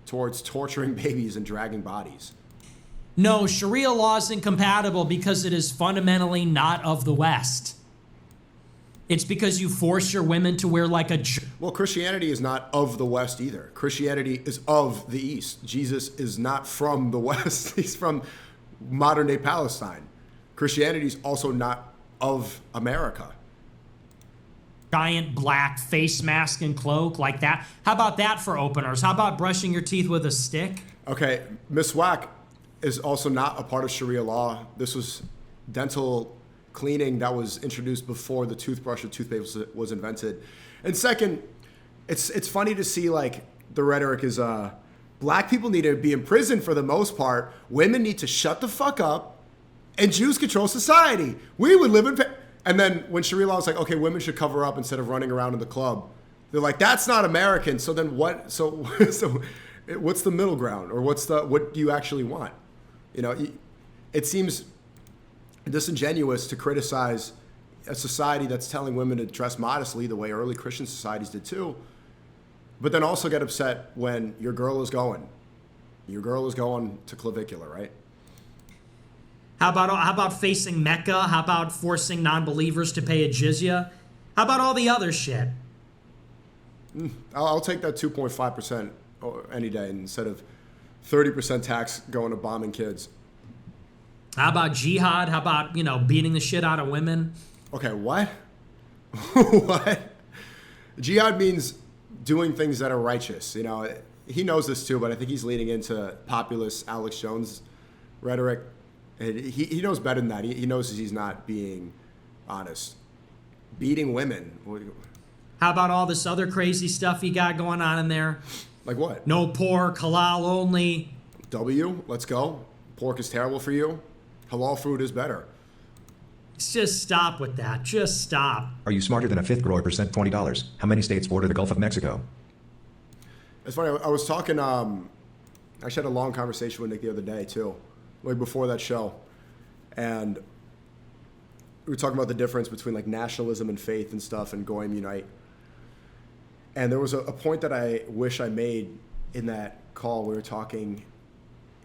[SPEAKER 1] towards torturing babies and dragging bodies?
[SPEAKER 5] No, Sharia law is incompatible because it is fundamentally not of the West. It's because you force your women to wear like a...
[SPEAKER 1] Well, Christianity is not of the West either. Christianity is of the East. Jesus is not from the West. He's from modern-day Palestine. Christianity is also not of America.
[SPEAKER 5] Giant black face mask and cloak like that. How about that for openers? How about brushing your teeth with a stick?
[SPEAKER 1] Okay, miswak is also not a part of Sharia law. This was dental cleaning that was introduced before the toothbrush or toothpaste was invented. And second, it's funny to see like the rhetoric is black people need to be in prison for the most part. Women need to shut the fuck up, and Jews control society. We would live in... And then when Sharia law is like, okay, women should cover up instead of running around in the club, they're like, that's not American. So then what? So what's the middle ground, or what do you actually want? You know, it seems disingenuous to criticize a society that's telling women to dress modestly the way early Christian societies did too, but then also get upset when your girl is going to clavicular, right?
[SPEAKER 5] How about facing Mecca? How about forcing non-believers to pay a jizya? How about all the other shit?
[SPEAKER 1] I'll take that 2.5% any day instead of 30% tax going to bombing kids.
[SPEAKER 5] How about jihad? How about, beating the shit out of women?
[SPEAKER 1] Okay, what? What? Jihad means doing things that are righteous. You know, he knows this too, but I think he's leaning into populist Alex Jones rhetoric. And he knows better than that. He knows he's not being honest. Beating women.
[SPEAKER 5] How about all this other crazy stuff he got going on in there?
[SPEAKER 1] Like what?
[SPEAKER 5] No pork, halal only.
[SPEAKER 1] Let's go. Pork is terrible for you. Halal food is better.
[SPEAKER 5] Just stop with that. Just stop.
[SPEAKER 6] Are you smarter than a fifth grower? Percent $20. How many states border the Gulf of Mexico?
[SPEAKER 1] It's funny. I was talking. I actually had a long conversation with Nick the other day too, like before that show, and we were talking about the difference between like nationalism and faith and stuff, and Goyim Unite. And there was a point that I wish I made in that call. We were talking.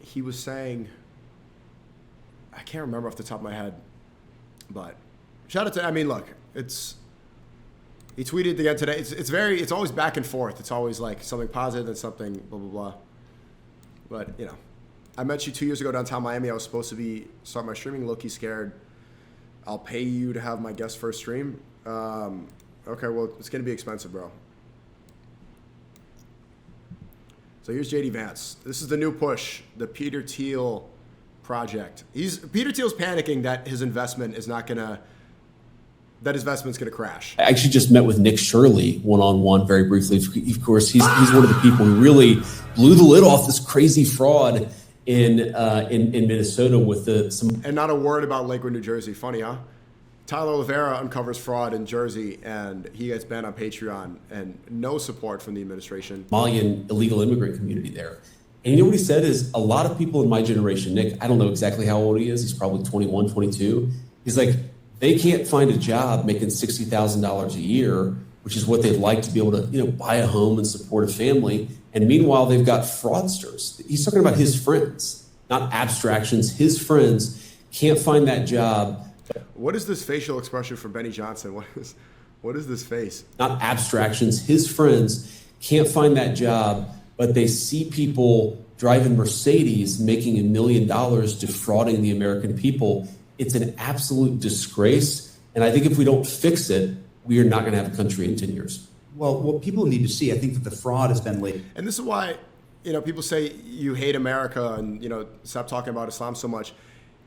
[SPEAKER 1] He was saying, I can't remember off the top of my head, but shout out to. I mean, look, he tweeted again today. It's always back and forth. It's always like something positive and something blah blah blah. But you know, I met you 2 years ago downtown Miami. I was supposed to start my streaming. Low-key scared. I'll pay you to have my guest first stream. Okay, well it's gonna be expensive, bro. So here's JD Vance. This is the new push, the Peter Thiel project. Peter Thiel's panicking that his investment is not gonna. That his investment's going to crash.
[SPEAKER 7] I actually just met with Nick Shirley one-on-one very briefly. Of course, he's one of the people who really blew the lid off this crazy fraud in Minnesota with some.
[SPEAKER 1] And not a word about Lakewood, New Jersey. Funny, huh? Tyler Oliveira uncovers fraud in Jersey, and he gets banned on Patreon, and no support from the administration.
[SPEAKER 7] Malian illegal immigrant community there. And you know what he said is a lot of people in my generation, Nick, I don't know exactly how old he is. He's probably 21, 22. He's like, they can't find a job making $60,000 a year, which is what they'd like to be able to, buy a home and support a family. And meanwhile, they've got fraudsters. He's talking about his friends, not abstractions. His friends can't find that job.
[SPEAKER 1] What is this facial expression for Benny Johnson? What is this face?
[SPEAKER 7] Not abstractions. His friends can't find that job, but they see people driving Mercedes making $1 million defrauding the American people. It's an absolute disgrace. And I think if we don't fix it, we are not going to have a country in 10 years.
[SPEAKER 8] Well, what people need to see, I think that the fraud has been laid.
[SPEAKER 1] And this is why, people say you hate America and, stop talking about Islam so much.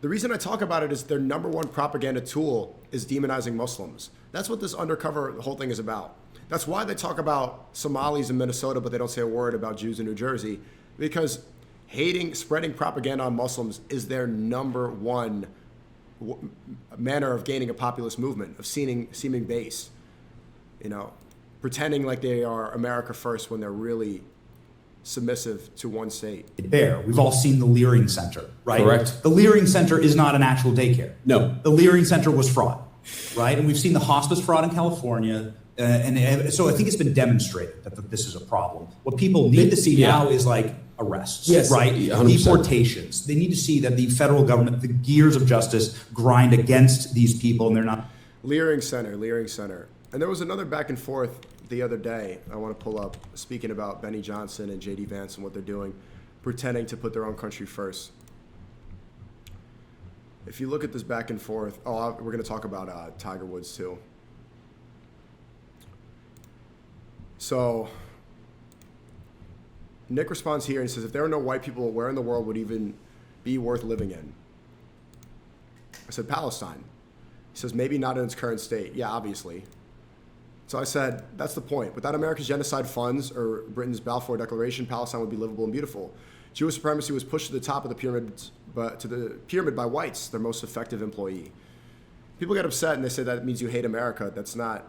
[SPEAKER 1] The reason I talk about it is their number one propaganda tool is demonizing Muslims. That's what this undercover whole thing is about. That's why they talk about Somalis in Minnesota, but they don't say a word about Jews in New Jersey, because spreading propaganda on Muslims is their number one manner of gaining a populist movement, of seeming base, pretending like they are America first when they're really submissive to one state.
[SPEAKER 8] There, we've all seen the Leering Center, right?
[SPEAKER 7] Correct.
[SPEAKER 8] The Leering Center is not an actual daycare.
[SPEAKER 7] No.
[SPEAKER 8] The Leering Center was fraud, right? And we've seen the hospice fraud in California. And so I think it's been demonstrated that this is a problem. What people need to see now is like arrests,
[SPEAKER 7] yes,
[SPEAKER 8] right?
[SPEAKER 7] 100%.
[SPEAKER 8] Deportations. They need to see that the federal government, the gears of justice, grind against these people, and they're not.
[SPEAKER 1] Leering Center. And there was another back and forth the other day I want to pull up, speaking about Benny Johnson and JD Vance and what they're doing, pretending to put their own country first. If you look at this back and forth, we're going to talk about Tiger Woods too. So Nick responds here and says, if there are no white people, where in the world would even be worth living in? I said, Palestine. He says, maybe not in its current state. Yeah, obviously. So I said, that's the point. Without America's genocide funds or Britain's Balfour Declaration, Palestine would be livable and beautiful. Jewish supremacy was pushed to the top of the pyramid by whites, their most effective employee. People get upset and they say that means you hate America. That's not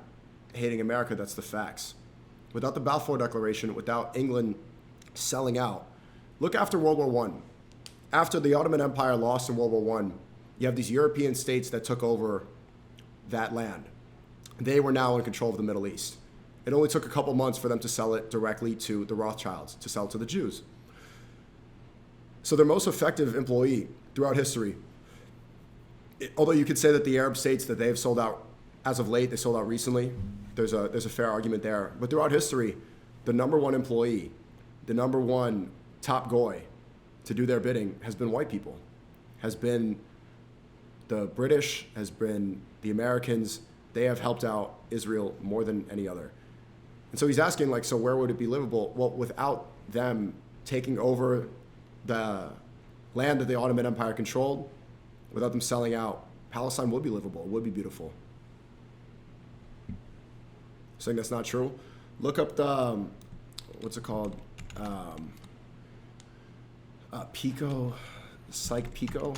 [SPEAKER 1] hating America, that's the facts. Without the Balfour Declaration, without England selling out, look after World War I. After the Ottoman Empire lost in World War I, you have these European states that took over that land. They were now in control of the Middle East. It only took a couple months for them to sell it directly to the Rothschilds, to sell it to the Jews. So their most effective employee throughout history, although you could say that the Arab states that they have sold out as of late, they sold out recently, there's a fair argument there. But throughout history, the number one employee, the number one top goy to do their bidding has been white people, has been the British, has been the Americans. They have helped out Israel more than any other. And so he's asking, like, so where would it be livable? Well, without them taking over the land that the Ottoman Empire controlled, without them selling out, Palestine would be livable. It would be beautiful. Saying that's not true. Look up the, what's it called? Pico, Psych Pico.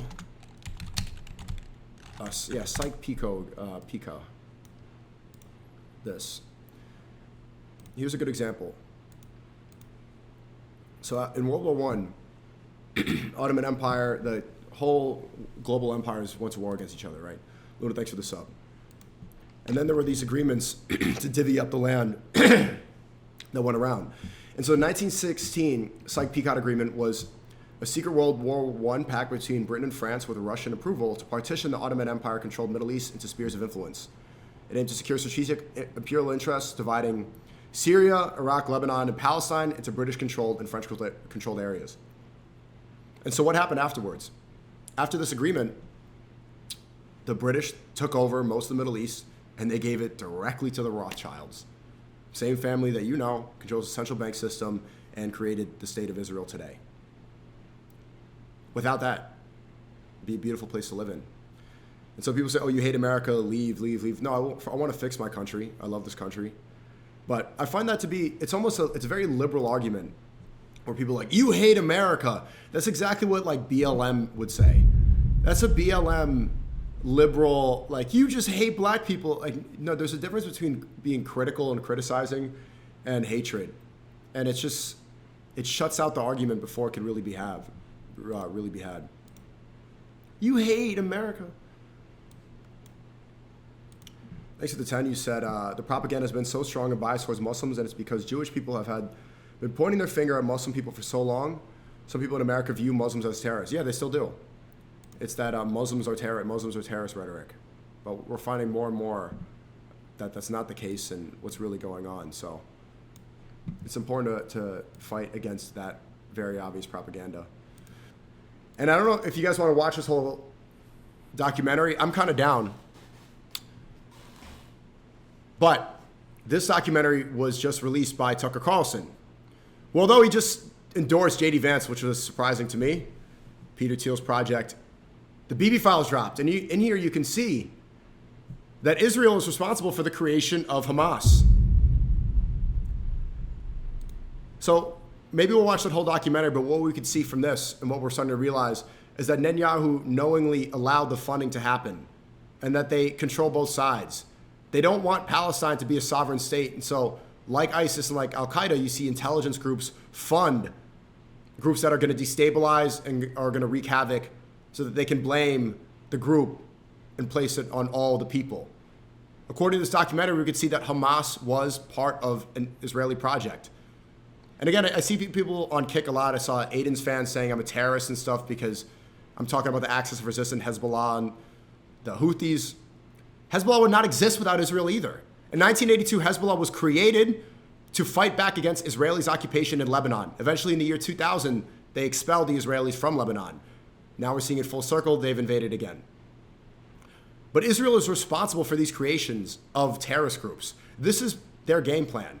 [SPEAKER 1] Yeah, Psych Pico, Pica. This. Here's a good example. So in World War I, Ottoman Empire, the whole global empires went to war against each other, right? Luna, thanks for the sub. And then there were these agreements to divvy up the land that went around. And so the 1916 Sykes-Picot Agreement was a secret World War I pact between Britain and France with Russian approval to partition the Ottoman Empire-controlled Middle East into spheres of influence. It aimed to secure strategic imperial interests, dividing Syria, Iraq, Lebanon, and Palestine into British-controlled and French-controlled areas. And so what happened afterwards? After this agreement, the British took over most of the Middle East, and they gave it directly to the Rothschilds. Same family that you know controls the central bank system and created the state of Israel today. Without that, it'd be a beautiful place to live in. And so people say, oh, you hate America, leave, leave, leave. No, I want to fix my country. I love this country. But I find that to be, it's a very liberal argument where people are like, you hate America. That's exactly what like BLM would say. That's a BLM liberal, like, you just hate black people. Like, no, there's a difference between being critical and criticizing and hatred. And it's just, it shuts out the argument before it can really be had. You hate America. Thanks for the 10. You said the propaganda has been so strong and biased towards Muslims, and it's because Jewish people have been pointing their finger at Muslim people for so long. Some people in America view Muslims as terrorists. Yeah, they still do. It's that Muslims are terrorist rhetoric. But we're finding more and more that that's not the case and what's really going on. So it's important to fight against that very obvious propaganda. And I don't know if you guys want to watch this whole documentary. I'm kind of down. But this documentary was just released by Tucker Carlson. Well, though he just endorsed J.D. Vance, which was surprising to me, Peter Thiel's project, the BB files dropped. And in here you can see that Israel is responsible for the creation of Hamas. So maybe we'll watch that whole documentary, but what we could see from this and what we're starting to realize is that Netanyahu knowingly allowed the funding to happen and that they control both sides. They don't want Palestine to be a sovereign state. And so, like ISIS and like Al-Qaeda, you see intelligence groups fund groups that are going to destabilize and are going to wreak havoc so that they can blame the group and place it on all the people. According to this documentary, we could see that Hamas was part of an Israeli project. And again, I see people on Kick a lot. I saw Aiden's fans saying I'm a terrorist and stuff because I'm talking about the Axis of Resistance, Hezbollah, and the Houthis. Hezbollah would not exist without Israel either. In 1982, Hezbollah was created to fight back against Israelis' occupation in Lebanon. Eventually, in the year 2000, they expelled the Israelis from Lebanon. Now we're seeing it full circle. They've invaded again. But Israel is responsible for these creations of terrorist groups. This is their game plan.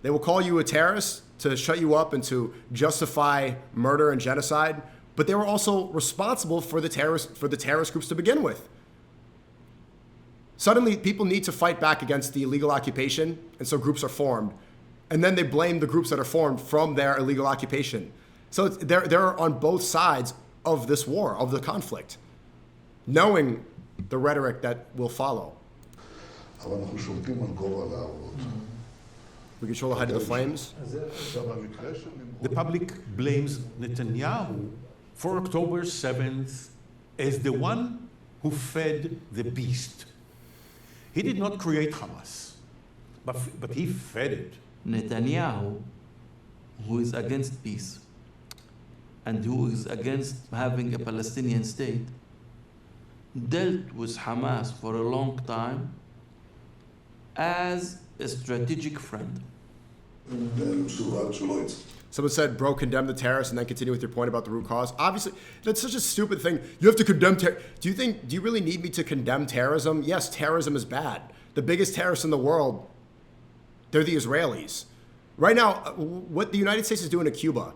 [SPEAKER 1] They will call you a terrorist to shut you up and to justify murder and genocide, but they were also responsible for the terrorist groups to begin with. Suddenly, people need to fight back against the illegal occupation, and so groups are formed. And then they blame the groups that are formed from their illegal occupation. So they're on both sides of this war, of the conflict, knowing the rhetoric that will follow. We control the height of the flames.
[SPEAKER 9] The public blames Netanyahu for October 7th as the one who fed the beast. He did not create Hamas, but he fed it.
[SPEAKER 10] Netanyahu, who is against peace and who is against having a Palestinian state, dealt with Hamas for a long time as a strategic friend.
[SPEAKER 1] Someone said, bro, condemn the terrorists and then continue with your point about the root cause. Obviously, that's such a stupid thing. You have to condemn do you really need me to condemn terrorism? Yes, terrorism is bad. The biggest terrorist in the world They're the Israelis. Right now, what the United States is doing to Cuba,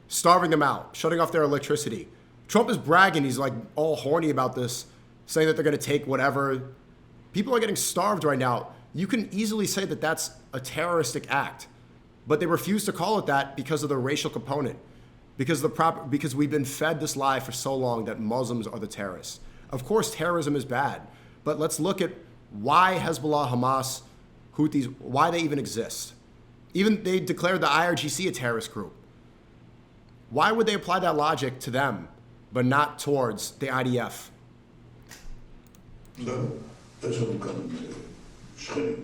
[SPEAKER 1] starving them out, shutting off their electricity. Trump is bragging. He's like all horny about this, saying that they're going to take whatever. People are getting starved right now. You can easily say that that's a terroristic act, but they refuse to call it that because of the racial component, because we've been fed this lie for so long that Muslims are the terrorists. Of course, terrorism is bad, but let's look at why Hezbollah, Hamas, Houthis, why they even exist. Even they declared the IRGC a terrorist group. Why would they apply that logic to them, but not towards the IDF?
[SPEAKER 11] למה? יש לנו כאן שכנים,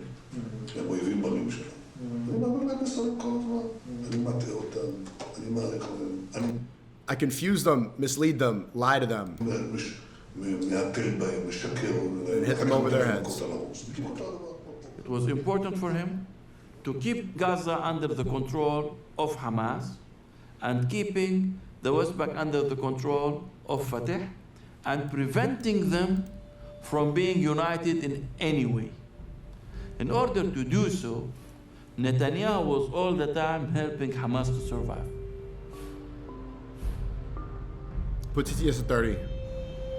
[SPEAKER 11] הם אויבים בנים שלנו. אני מאמין להם מסוים כל הזמן. אני מטעה אותם, אני מעריך להם.
[SPEAKER 1] I confuse them, mislead them, lie to them.
[SPEAKER 11] מהתל בהם, משקר.
[SPEAKER 1] And hit them over their heads.
[SPEAKER 10] It was important for him to keep Gaza under the control of Hamas and keeping the West Bank under the control of Fatah and preventing them from being united in any way. In order to do so, Netanyahu was all the time helping Hamas to survive.
[SPEAKER 1] Put TTS at 30,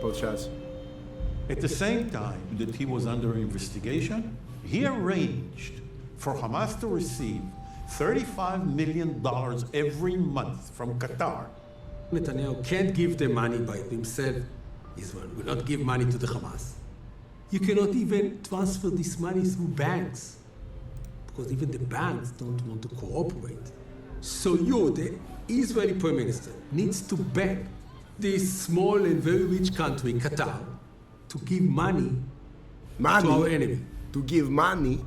[SPEAKER 1] both shots.
[SPEAKER 9] At the same time that he was under investigation, he arranged for Hamas to receive $35 million every month from Qatar.
[SPEAKER 12] Netanyahu can't give the money by himself. Israel will not give money to the Hamas. You cannot even transfer this money through banks, because even the banks don't want to cooperate. So you, the Israeli Prime Minister, needs to beg this small and very rich country, Qatar, to give money to our enemy.
[SPEAKER 1] To give money.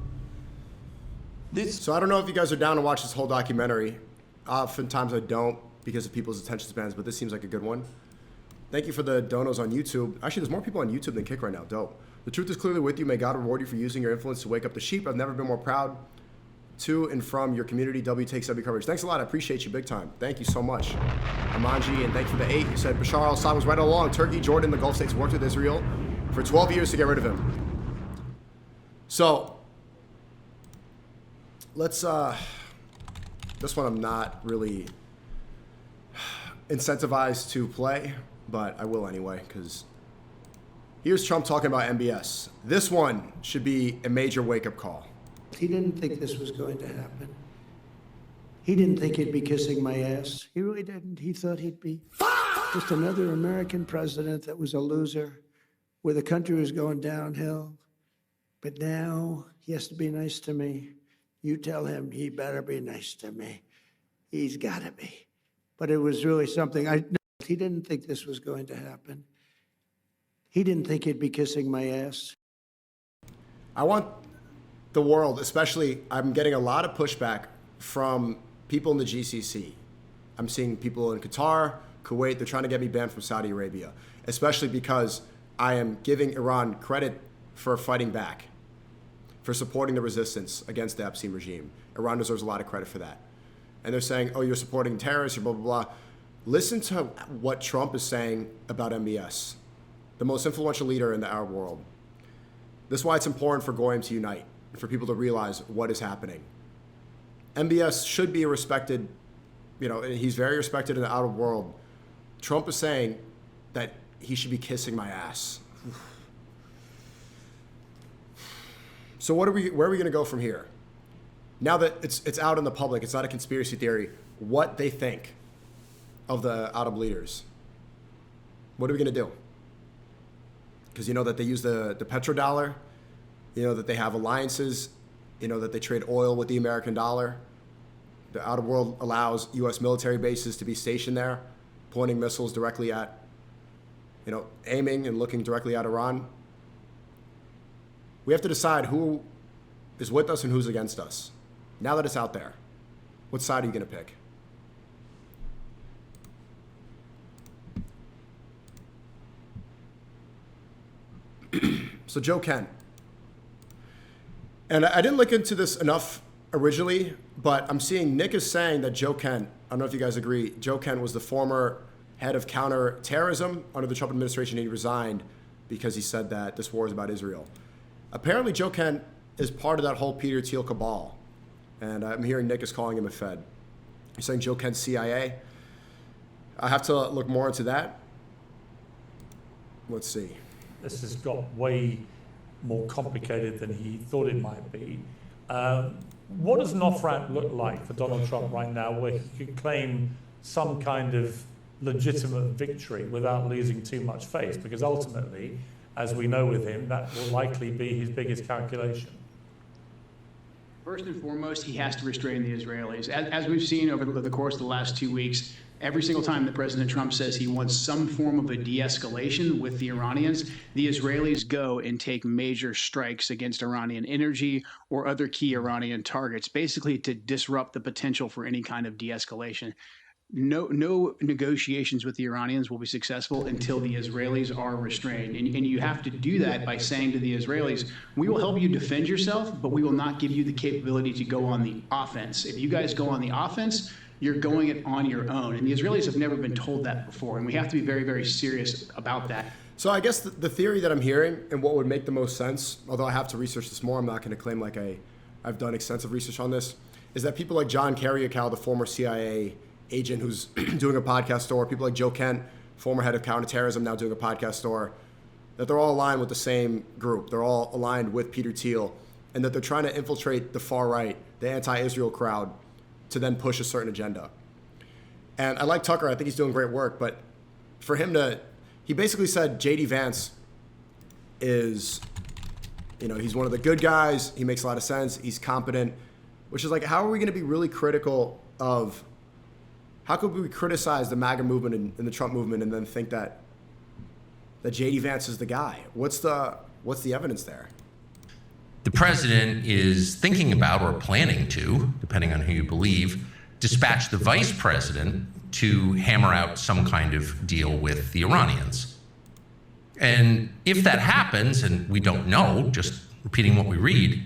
[SPEAKER 1] So I don't know if you guys are down to watch this whole documentary. Oftentimes I don't because of people's attention spans, but this seems like a good one. Thank you for the donos on YouTube. Actually, there's more people on YouTube than Kick right now. Dope. The truth is clearly with you. May God reward you for using your influence to wake up the sheep. I've never been more proud to and from your community. W takes W coverage. Thanks a lot. I appreciate you big time. Thank you so much. Amanji, and thank you for the 8. You said Bashar al-Assad was right all along. Turkey, Jordan, the Gulf states worked with Israel for 12 years to get rid of him. So, let's, this one I'm not really incentivized to play, but I will anyway, because here's Trump talking about MBS. This one should be a major wake-up call.
[SPEAKER 3] He didn't think this was going to happen. He didn't think he'd be kissing my ass. He really didn't. He thought he'd be just another American president that was a loser, where the country was going downhill. But now he has to be nice to me. You tell him he better be nice to me. He's got to be. But it was really something. He didn't think this was going to happen. He didn't think he'd be kissing my ass.
[SPEAKER 1] I want the world, especially, I'm getting a lot of pushback from people in the GCC. I'm seeing people in Qatar, Kuwait, they're trying to get me banned from Saudi Arabia, especially because I am giving Iran credit for fighting back, for supporting the resistance against the Epstein regime. Iran deserves a lot of credit for that. And they're saying, oh, you're supporting terrorists, you're blah, blah, blah. Listen to what Trump is saying about MBS, the most influential leader in the Arab world. This is why it's important for Goyim to unite, for people to realize what is happening. MBS should be a respected, he's very respected in the outer world. Trump is saying that he should be kissing my ass. So where are we going to go from here? Now that it's out in the public, it's not a conspiracy theory, what they think of the Arab leaders. What are we going to do? Because you know that they use the petrodollar, you know that they have alliances, you know that they trade oil with the American dollar. The outer world allows U.S. military bases to be stationed there, pointing missiles directly at, aiming and looking directly at Iran. We have to decide who is with us and who's against us. Now that it's out there, what side are you going to pick? So Joe Kent. And I didn't look into this enough originally, but I'm seeing Nick is saying that Joe Kent, I don't know if you guys agree, Joe Kent was the former head of counterterrorism under the Trump administration. He resigned because he said that this war is about Israel. Apparently Joe Kent is part of that whole Peter Thiel cabal. And I'm hearing Nick is calling him a Fed. You're saying Joe Kent's CIA? I have to look more into that. Let's see.
[SPEAKER 13] This has got way more complicated than he thought it might be. What does an off-ramp look like for Donald Trump right now where he could claim some kind of legitimate victory without losing too much face? Because ultimately, as we know with him, that will likely be his biggest calculation.
[SPEAKER 14] First and foremost, he has to restrain the Israelis. As we've seen over the course of the last 2 weeks, every single time that President Trump says he wants some form of a de-escalation with the Iranians, the Israelis go and take major strikes against Iranian energy or other key Iranian targets, basically to disrupt the potential for any kind of de-escalation. No negotiations with the Iranians will be successful until the Israelis are restrained. And you have to do that by saying to the Israelis, we will help you defend yourself, but we will not give you the capability to go on the offense. If you guys go on the offense, you're going it on your own. And the Israelis have never been told that before. And we have to be very, very serious about that.
[SPEAKER 1] So I guess the theory that I'm hearing and what would make the most sense, although I have to research this more, I'm not going to claim like I've done extensive research on this, is that people like John Carriacal, the former CIA agent who's doing a podcast tour, people like Joe Kent, former head of counterterrorism, now doing a podcast tour, that they're all aligned with the same group. They're all aligned with Peter Thiel, and that they're trying to infiltrate the far right, the anti-Israel crowd, to then push a certain agenda. And I like Tucker. I think he's doing great work. But for him he basically said J.D. Vance is, he's one of the good guys. He makes a lot of sense. He's competent, which is like, how are we going to be really critical of, how could we criticize the MAGA movement and the Trump movement and then think that J.D. Vance is the guy? What's the evidence there?
[SPEAKER 15] The president is thinking about, or planning to, depending on who you believe, dispatch the vice president to hammer out some kind of deal with the Iranians. And if that happens, and we don't know, just repeating what we read,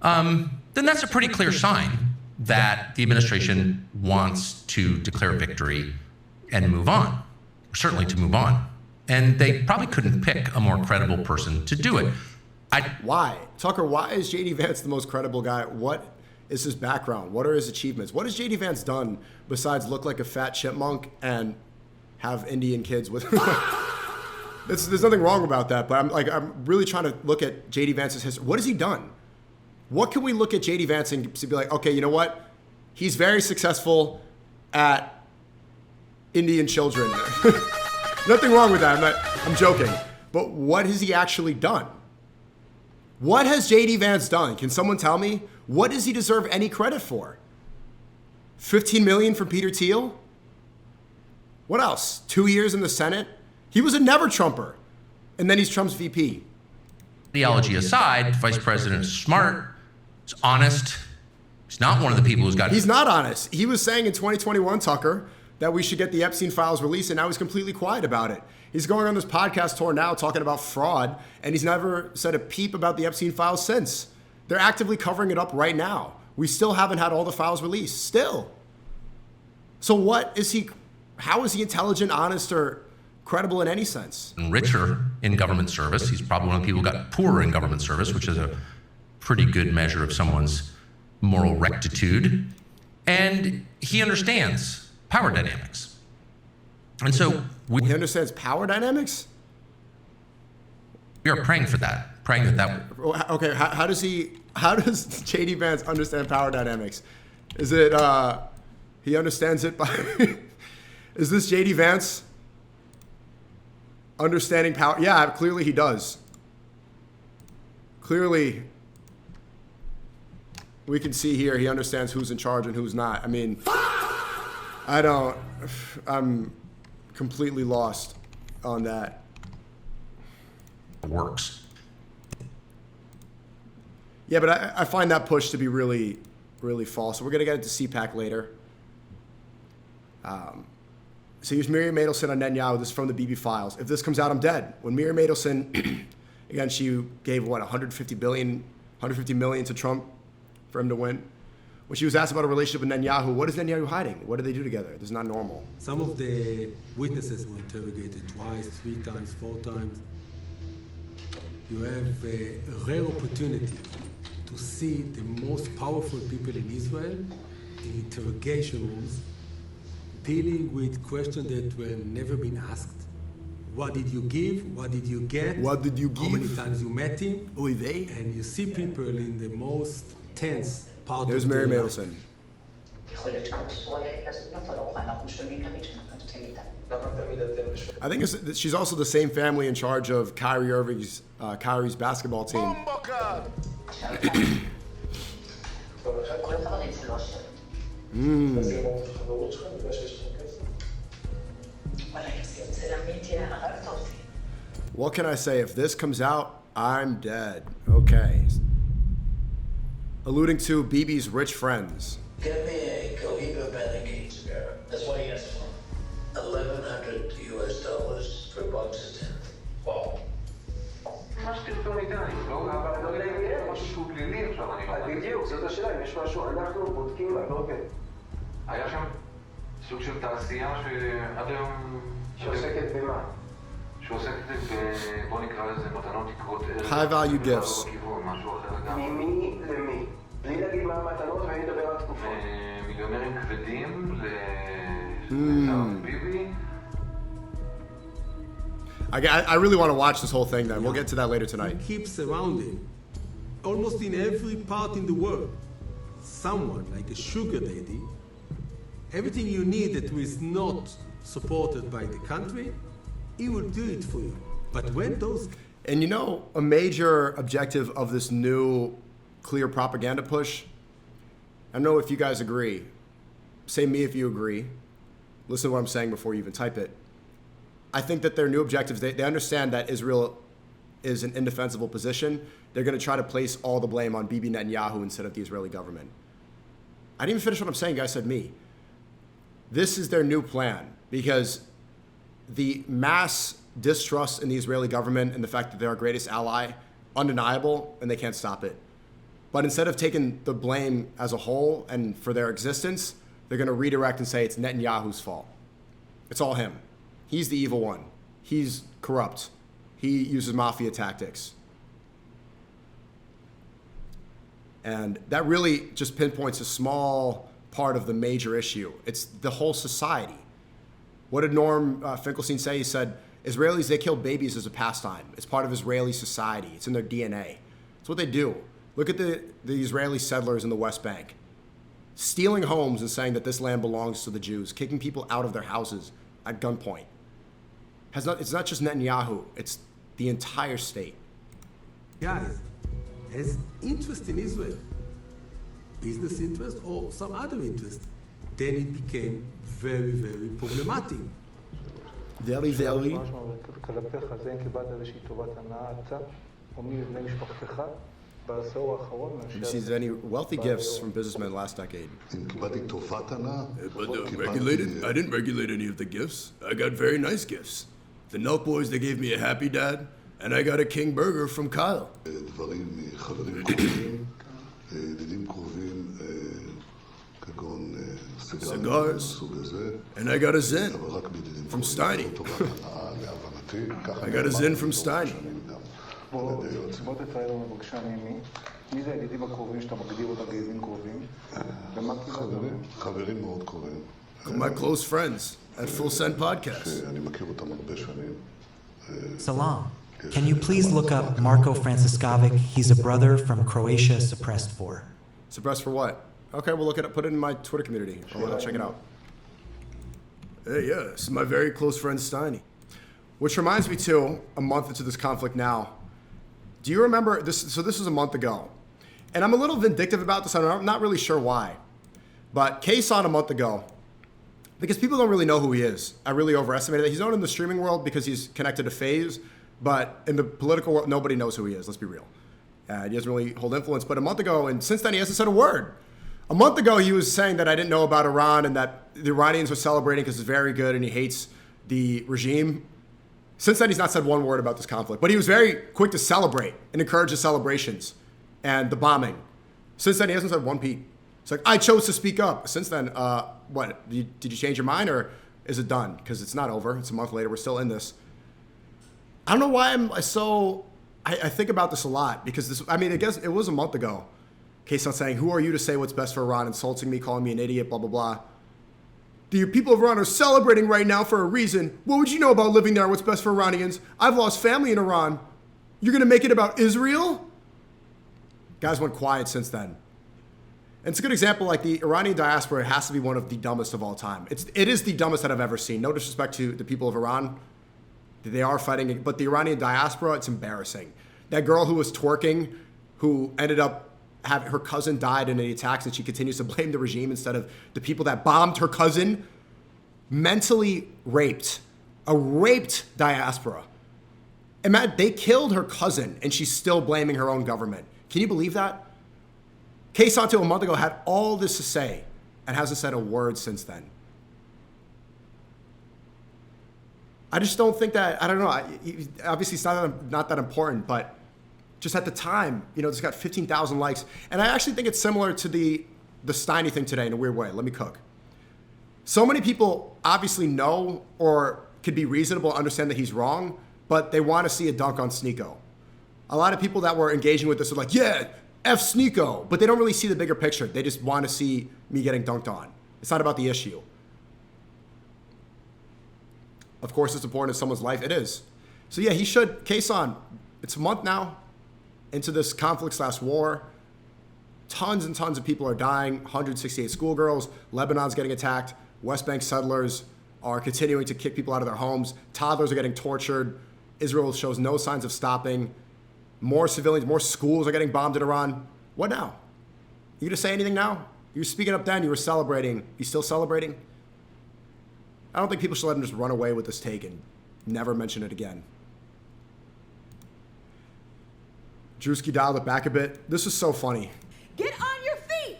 [SPEAKER 15] then that's a pretty clear sign that the administration wants to declare victory and move on, or certainly to move on. And they probably couldn't pick a more credible person to do it.
[SPEAKER 1] Why? Tucker, why is J.D. Vance the most credible guy? What is his background? What are his achievements? What has J.D. Vance done besides look like a fat chipmunk and have Indian kids with him? There's nothing wrong about that, but I'm really trying to look at J.D. Vance's history. What has he done? What can we look at J.D. Vance and be like, okay, you know what? He's very successful at Indian children. Nothing wrong with that. I'm joking. But what has he actually done? What has J.D. Vance done? Can someone tell me? What does he deserve any credit for? $15 million from Peter Thiel? What else? 2 years in the Senate? He was a never-Trumper. And then he's Trump's VP.
[SPEAKER 15] Ideology aside, the vice president is smart, he's honest. He's not one of the people who's got...
[SPEAKER 1] He's not honest. He was saying in 2021, Tucker, that we should get the Epstein files released, and now he's completely quiet about it. He's going on this podcast tour now talking about fraud, and he's never said a peep about the Epstein files since. They're actively covering it up right now. We still haven't had all the files released. Still. So how is he intelligent, honest, or credible in any sense?
[SPEAKER 15] Richer in government service. He's probably one of the people who got poorer in government service, which is a pretty good measure of someone's moral rectitude. And he understands power dynamics. And so
[SPEAKER 1] he understands power dynamics?
[SPEAKER 15] We are praying for that. Praying that.
[SPEAKER 1] Okay, how does J.D. Vance understand power dynamics? Is it, he understands it by, is this J.D. Vance understanding power? Yeah, clearly he does. Clearly, we can see here he understands who's in charge and who's not. I mean, I'm completely lost on that.
[SPEAKER 15] Works.
[SPEAKER 1] Yeah, but I find that push to be really, really false. So we're going to get into CPAC later. So here's Miriam Adelson on Netanyahu. This is from the BB files. If this comes out, I'm dead. When Miriam Adelson, again, she gave, $150 million to Trump for him to win. When she was asked about a relationship with Netanyahu, what is Netanyahu hiding? What do they do together? This is not normal.
[SPEAKER 12] Some of the witnesses were interrogated twice, 3 times, 4 times. You have a rare opportunity to see the most powerful people in Israel in interrogation rooms dealing with questions that were never been asked. What did you give? What did you get?
[SPEAKER 1] What did you give?
[SPEAKER 12] How many times you met him?
[SPEAKER 1] Oy vey.
[SPEAKER 12] And you see people in the most tense part
[SPEAKER 1] There's
[SPEAKER 12] of
[SPEAKER 1] Mary
[SPEAKER 12] their life.
[SPEAKER 1] Matelson. I think she's also the same family in charge of Kyrie's basketball team. What can I say? If this comes out, I'm dead. Okay. Alluding to Bibi's rich friends.
[SPEAKER 16] Get me a Cohiba Benedict cigar. That's what he asked for. $1,100 US for a box of 10. Wow.
[SPEAKER 17] מה שתרצו מאיתנו, לא? אבל לא יהיה משהו שהוא פלילי עכשיו, אני לא... בדיוק, זאת השאלה, אם יש משהו, אנחנו בודקים, לא כן. היה שם סוג של תעשייה שעד היום... שעוסקת במה? שעוסקת בוא נקרא לזה מתנות יקרות ערך.
[SPEAKER 1] High value gifts.
[SPEAKER 17] משהו אחר לגמרי. ממי למי? בלי להגיד מה המתנות ואני מדבר על תקופות. מיליונרים כבדים לצהר ביבי.
[SPEAKER 1] I really want to watch this whole thing then. We'll get to that later tonight.
[SPEAKER 12] He keeps around him, almost in every part in the world, someone like a sugar daddy. Everything you need that is not supported by the country, he will do it for you. But when those...
[SPEAKER 1] And you know, a major objective of this new clear propaganda push, I don't know if you guys agree. Say me if you agree. Listen to what I'm saying before you even type it. I think that their new objectives, they understand that Israel is an indefensible position. They're going to try to place all the blame on Bibi Netanyahu instead of the Israeli government. I didn't even finish what I'm saying. Guys said me. This is their new plan because the mass distrust in the Israeli government and the fact that they're our greatest ally, undeniable, and they can't stop it. But instead of taking the blame as a whole and for their existence, they're going to redirect and say it's Netanyahu's fault. It's all him. He's the evil one. He's corrupt. He uses mafia tactics. And that really just pinpoints a small part of the major issue. It's the whole society. What did Norm Finkelstein say? He said, Israelis, they kill babies as a pastime. It's part of Israeli society. It's in their DNA. It's what they do. Look at the Israeli settlers in the West Bank. Stealing homes and saying that this land belongs to the Jews. Kicking people out of their houses at gunpoint. It's not just Netanyahu. It's the entire state.
[SPEAKER 12] Guys, has interest in Israel, business interest or some other interest, then it became very, very problematic.
[SPEAKER 1] Very, very. Have you seen any wealthy gifts from businessmen last decade?
[SPEAKER 11] But
[SPEAKER 1] I didn't regulate any of the gifts. I got very nice gifts. The Nelk boys, they gave me a happy dad, and I got a king burger from Kyle. Cigars, and I got a Zin from Steiny. I got a Zin from Steiny. My close friends at Full Send Podcast.
[SPEAKER 18] Salam. Can you please look up Marko Franciskovic? He's a brother from Croatia suppressed for.
[SPEAKER 1] Suppressed for what? Okay, we'll look it up. Put it in my Twitter community. I'll check it out. Hey, yeah, this is my very close friend Steiny. Which reminds me too, a month into this conflict now. Do you remember this? So this was a month ago. And I'm a little vindictive about this. I'm not really sure why. But Kayson a month ago, because people don't really know who he is. I really overestimated that. He's known in the streaming world because he's connected to FaZe, but in the political world, nobody knows who he is. Let's be real. He doesn't really hold influence. But a month ago, and since then, he hasn't said a word. A month ago, he was saying that I didn't know about Iran and that the Iranians were celebrating because it's very good and he hates the regime. Since then, he's not said one word about this conflict. But he was very quick to celebrate and encourage the celebrations and the bombing. Since then, he hasn't said one peep. It's like, I chose to speak up. Since then, what? Did you change your mind or is it done? Because it's not over. It's a month later. We're still in this. I don't know why I think about this a lot because this, I mean, I guess it was a month ago. Kaysan saying, who are you to say what's best for Iran, insulting me, calling me an idiot, blah, blah, blah. The people of Iran are celebrating right now for a reason. What would you know about living there? What's best for Iranians? I've lost family in Iran. You're going to make it about Israel? Guys went quiet since then. And it's a good example, like the Iranian diaspora has to be one of the dumbest of all time. It is the dumbest that I've ever seen. No disrespect to the people of Iran. They are fighting, but the Iranian diaspora, it's embarrassing. That girl who was twerking, who ended up having her cousin died in the attacks, and she continues to blame the regime instead of the people that bombed her cousin, mentally raped. A raped diaspora. And Matt, they killed her cousin, and she's still blaming her own government. Can you believe that? Kay Santo a month ago had all this to say and hasn't said a word since then. I just don't think that, I don't know, obviously it's not that important, but just at the time, it's got 15,000 likes. And I actually think it's similar to the Steiny thing today in a weird way. Let me cook. So many people obviously know or could be reasonable, understand that he's wrong, but they want to see a dunk on SNEAKO. A lot of people that were engaging with this are like, yeah, F SNEAKO, but they don't really see the bigger picture. They just want to see me getting dunked on. It's not about the issue. Of course, it's important in someone's life. It is. So yeah, he should, Kaysan, it's a month now into this conflict/war. Tons and tons of people are dying. 168 schoolgirls. Lebanon's getting attacked. West Bank settlers are continuing to kick people out of their homes. Toddlers are getting tortured. Israel shows no signs of stopping. More civilians, more schools are getting bombed in Iran. What now? You gonna say anything now? You were speaking up then, you were celebrating. You still celebrating? I don't think people should let him just run away with this take and never mention it again. Drewski dialed it back a bit. This is so funny.
[SPEAKER 19] Get on your feet!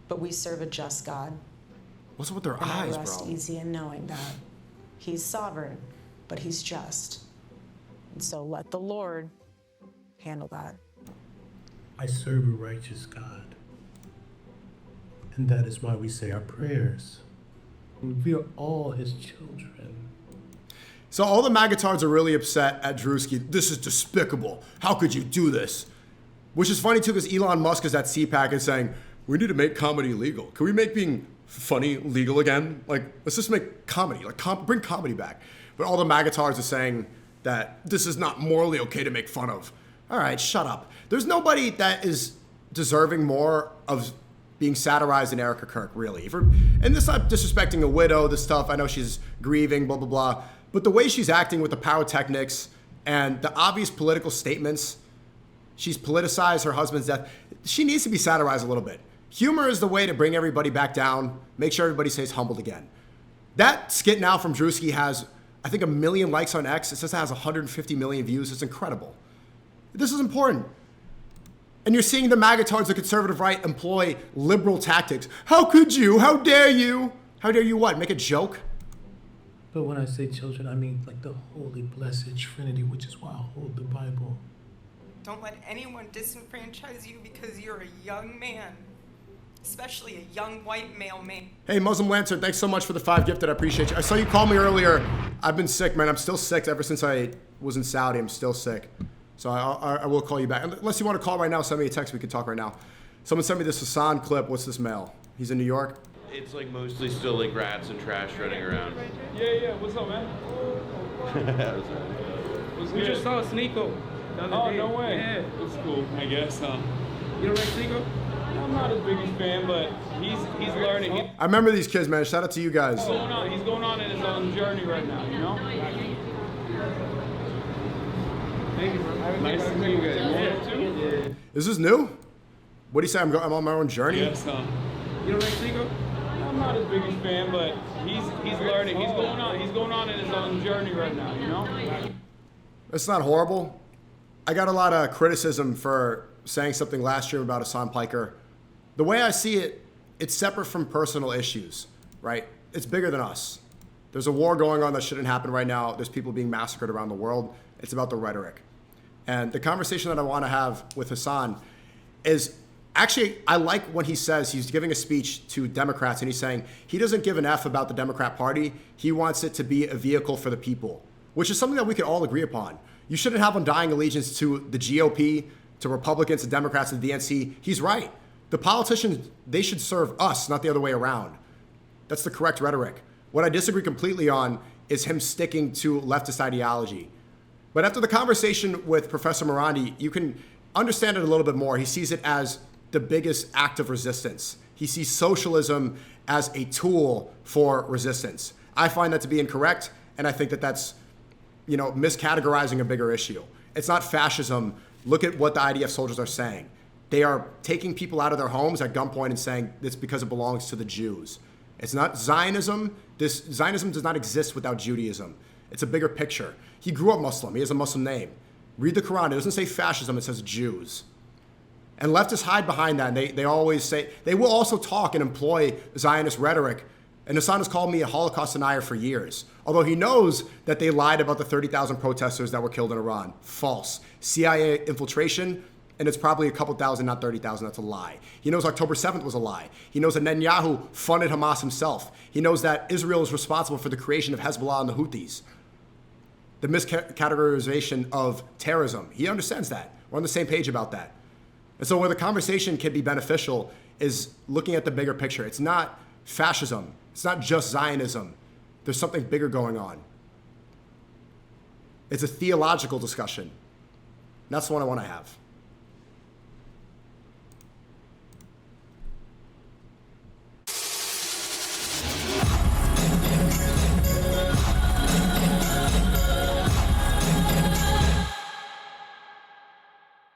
[SPEAKER 20] But we serve a just God.
[SPEAKER 1] What's up with their
[SPEAKER 20] and
[SPEAKER 1] eyes,
[SPEAKER 20] I rest
[SPEAKER 1] bro?
[SPEAKER 20] easy in knowing that He's sovereign, but He's just. And so let the Lord handle that.
[SPEAKER 21] I serve a righteous God. And that is why we say our prayers. We are all His children.
[SPEAKER 1] So all the magatards are really upset at Drewski. This is despicable. How could you do this? Which is funny too, because Elon Musk is at CPAC and saying, we need to make comedy legal. Can we make being funny legal again? Like, let's just make comedy, like bring comedy back. But all the magatards are saying that this is not morally okay to make fun of. All right, shut up. There's nobody that is deserving more of being satirized than Erica Kirk, really. And this is not disrespecting a widow, this stuff. I know she's grieving, blah, blah, blah. But the way she's acting with the pyrotechnics and the obvious political statements, she's politicized her husband's death. She needs to be satirized a little bit. Humor is the way to bring everybody back down, make sure everybody stays humbled again. That skit now from Drewski has, I think, 1 million likes on X. It says it has 150 million views. It's incredible. This is important. And you're seeing the magatards, the conservative right, employ liberal tactics. How could you? How dare you? How dare you what? Make a joke?
[SPEAKER 21] But when I say children, I mean like the Holy Blessed Trinity, which is why I hold the Bible.
[SPEAKER 19] Don't let anyone disenfranchise you because you're a young man, especially a young white male man.
[SPEAKER 1] Hey, Muslim Lantern, thanks so much for the 5 gifted. I appreciate you. I saw you call me earlier. I've been sick, man. I'm still sick ever since I was in Saudi. I'm still sick. So I will call you back. Unless you want to call right now, send me a text. We can talk right now. Someone sent me this Hassan clip. What's this mail? He's in New York.
[SPEAKER 22] It's like mostly still like rats and trash running around.
[SPEAKER 23] Yeah. What's up, man?
[SPEAKER 22] We
[SPEAKER 23] just saw SNEAKO the other day. No way.
[SPEAKER 22] Yeah. It's cool, I guess, huh?
[SPEAKER 23] You don't like SNEAKO?
[SPEAKER 22] I'm not his biggest fan, but he's learning.
[SPEAKER 1] I remember these kids, man. Shout out to you guys.
[SPEAKER 23] He's going on in his own journey right now, you know? Thank you, bro.
[SPEAKER 22] Nice to meet you guys.
[SPEAKER 23] Yeah.
[SPEAKER 1] Is this new? What do you say? I'm on my own journey?
[SPEAKER 22] Yes, huh?
[SPEAKER 23] You don't like SNEAKO?
[SPEAKER 22] I'm not his biggest fan, but he's learning. He's going on in his own journey right now, you know?
[SPEAKER 1] It's not horrible. I got a lot of criticism for saying something last year about Hassan Piker. The way I see it, it's separate from personal issues, right? It's bigger than us. There's a war going on that shouldn't happen right now. There's people being massacred around the world. It's about the rhetoric. And the conversation that I want to have with Hassan is Actually, I like when he says he's giving a speech to Democrats and he's saying he doesn't give an F about the Democrat Party. He wants it to be a vehicle for the people, which is something that we could all agree upon. You shouldn't have undying allegiance to the GOP, to Republicans, to Democrats, to the DNC. He's right. The politicians, they should serve us, not the other way around. That's the correct rhetoric. What I disagree completely on is him sticking to leftist ideology. But after the conversation with Professor Morandi, you can understand it a little bit more. He sees it as the biggest act of resistance. He sees socialism as a tool for resistance. I find that to be incorrect, and I think that that's, miscategorizing a bigger issue. It's not fascism. Look at what the IDF soldiers are saying. They are taking people out of their homes at gunpoint and saying it's because it belongs to the Jews. It's not Zionism. Zionism does not exist without Judaism. It's a bigger picture. He grew up Muslim. He has a Muslim name. Read the Quran. It doesn't say fascism. It says Jews. And leftists hide behind that. And they always say, they will also talk and employ Zionist rhetoric. And Hassan has called me a Holocaust denier for years, although he knows that they lied about the 30,000 protesters that were killed in Iran. False. CIA infiltration, and it's probably a couple thousand, not 30,000. That's a lie. He knows October 7th was a lie. He knows that Netanyahu funded Hamas himself. He knows that Israel is responsible for the creation of Hezbollah and the Houthis. The miscategorization of terrorism. He understands that. We're on the same page about that. And so where the conversation can be beneficial is looking at the bigger picture. It's not fascism. It's not just Zionism. There's something bigger going on. It's a theological discussion. That's the one I want to have.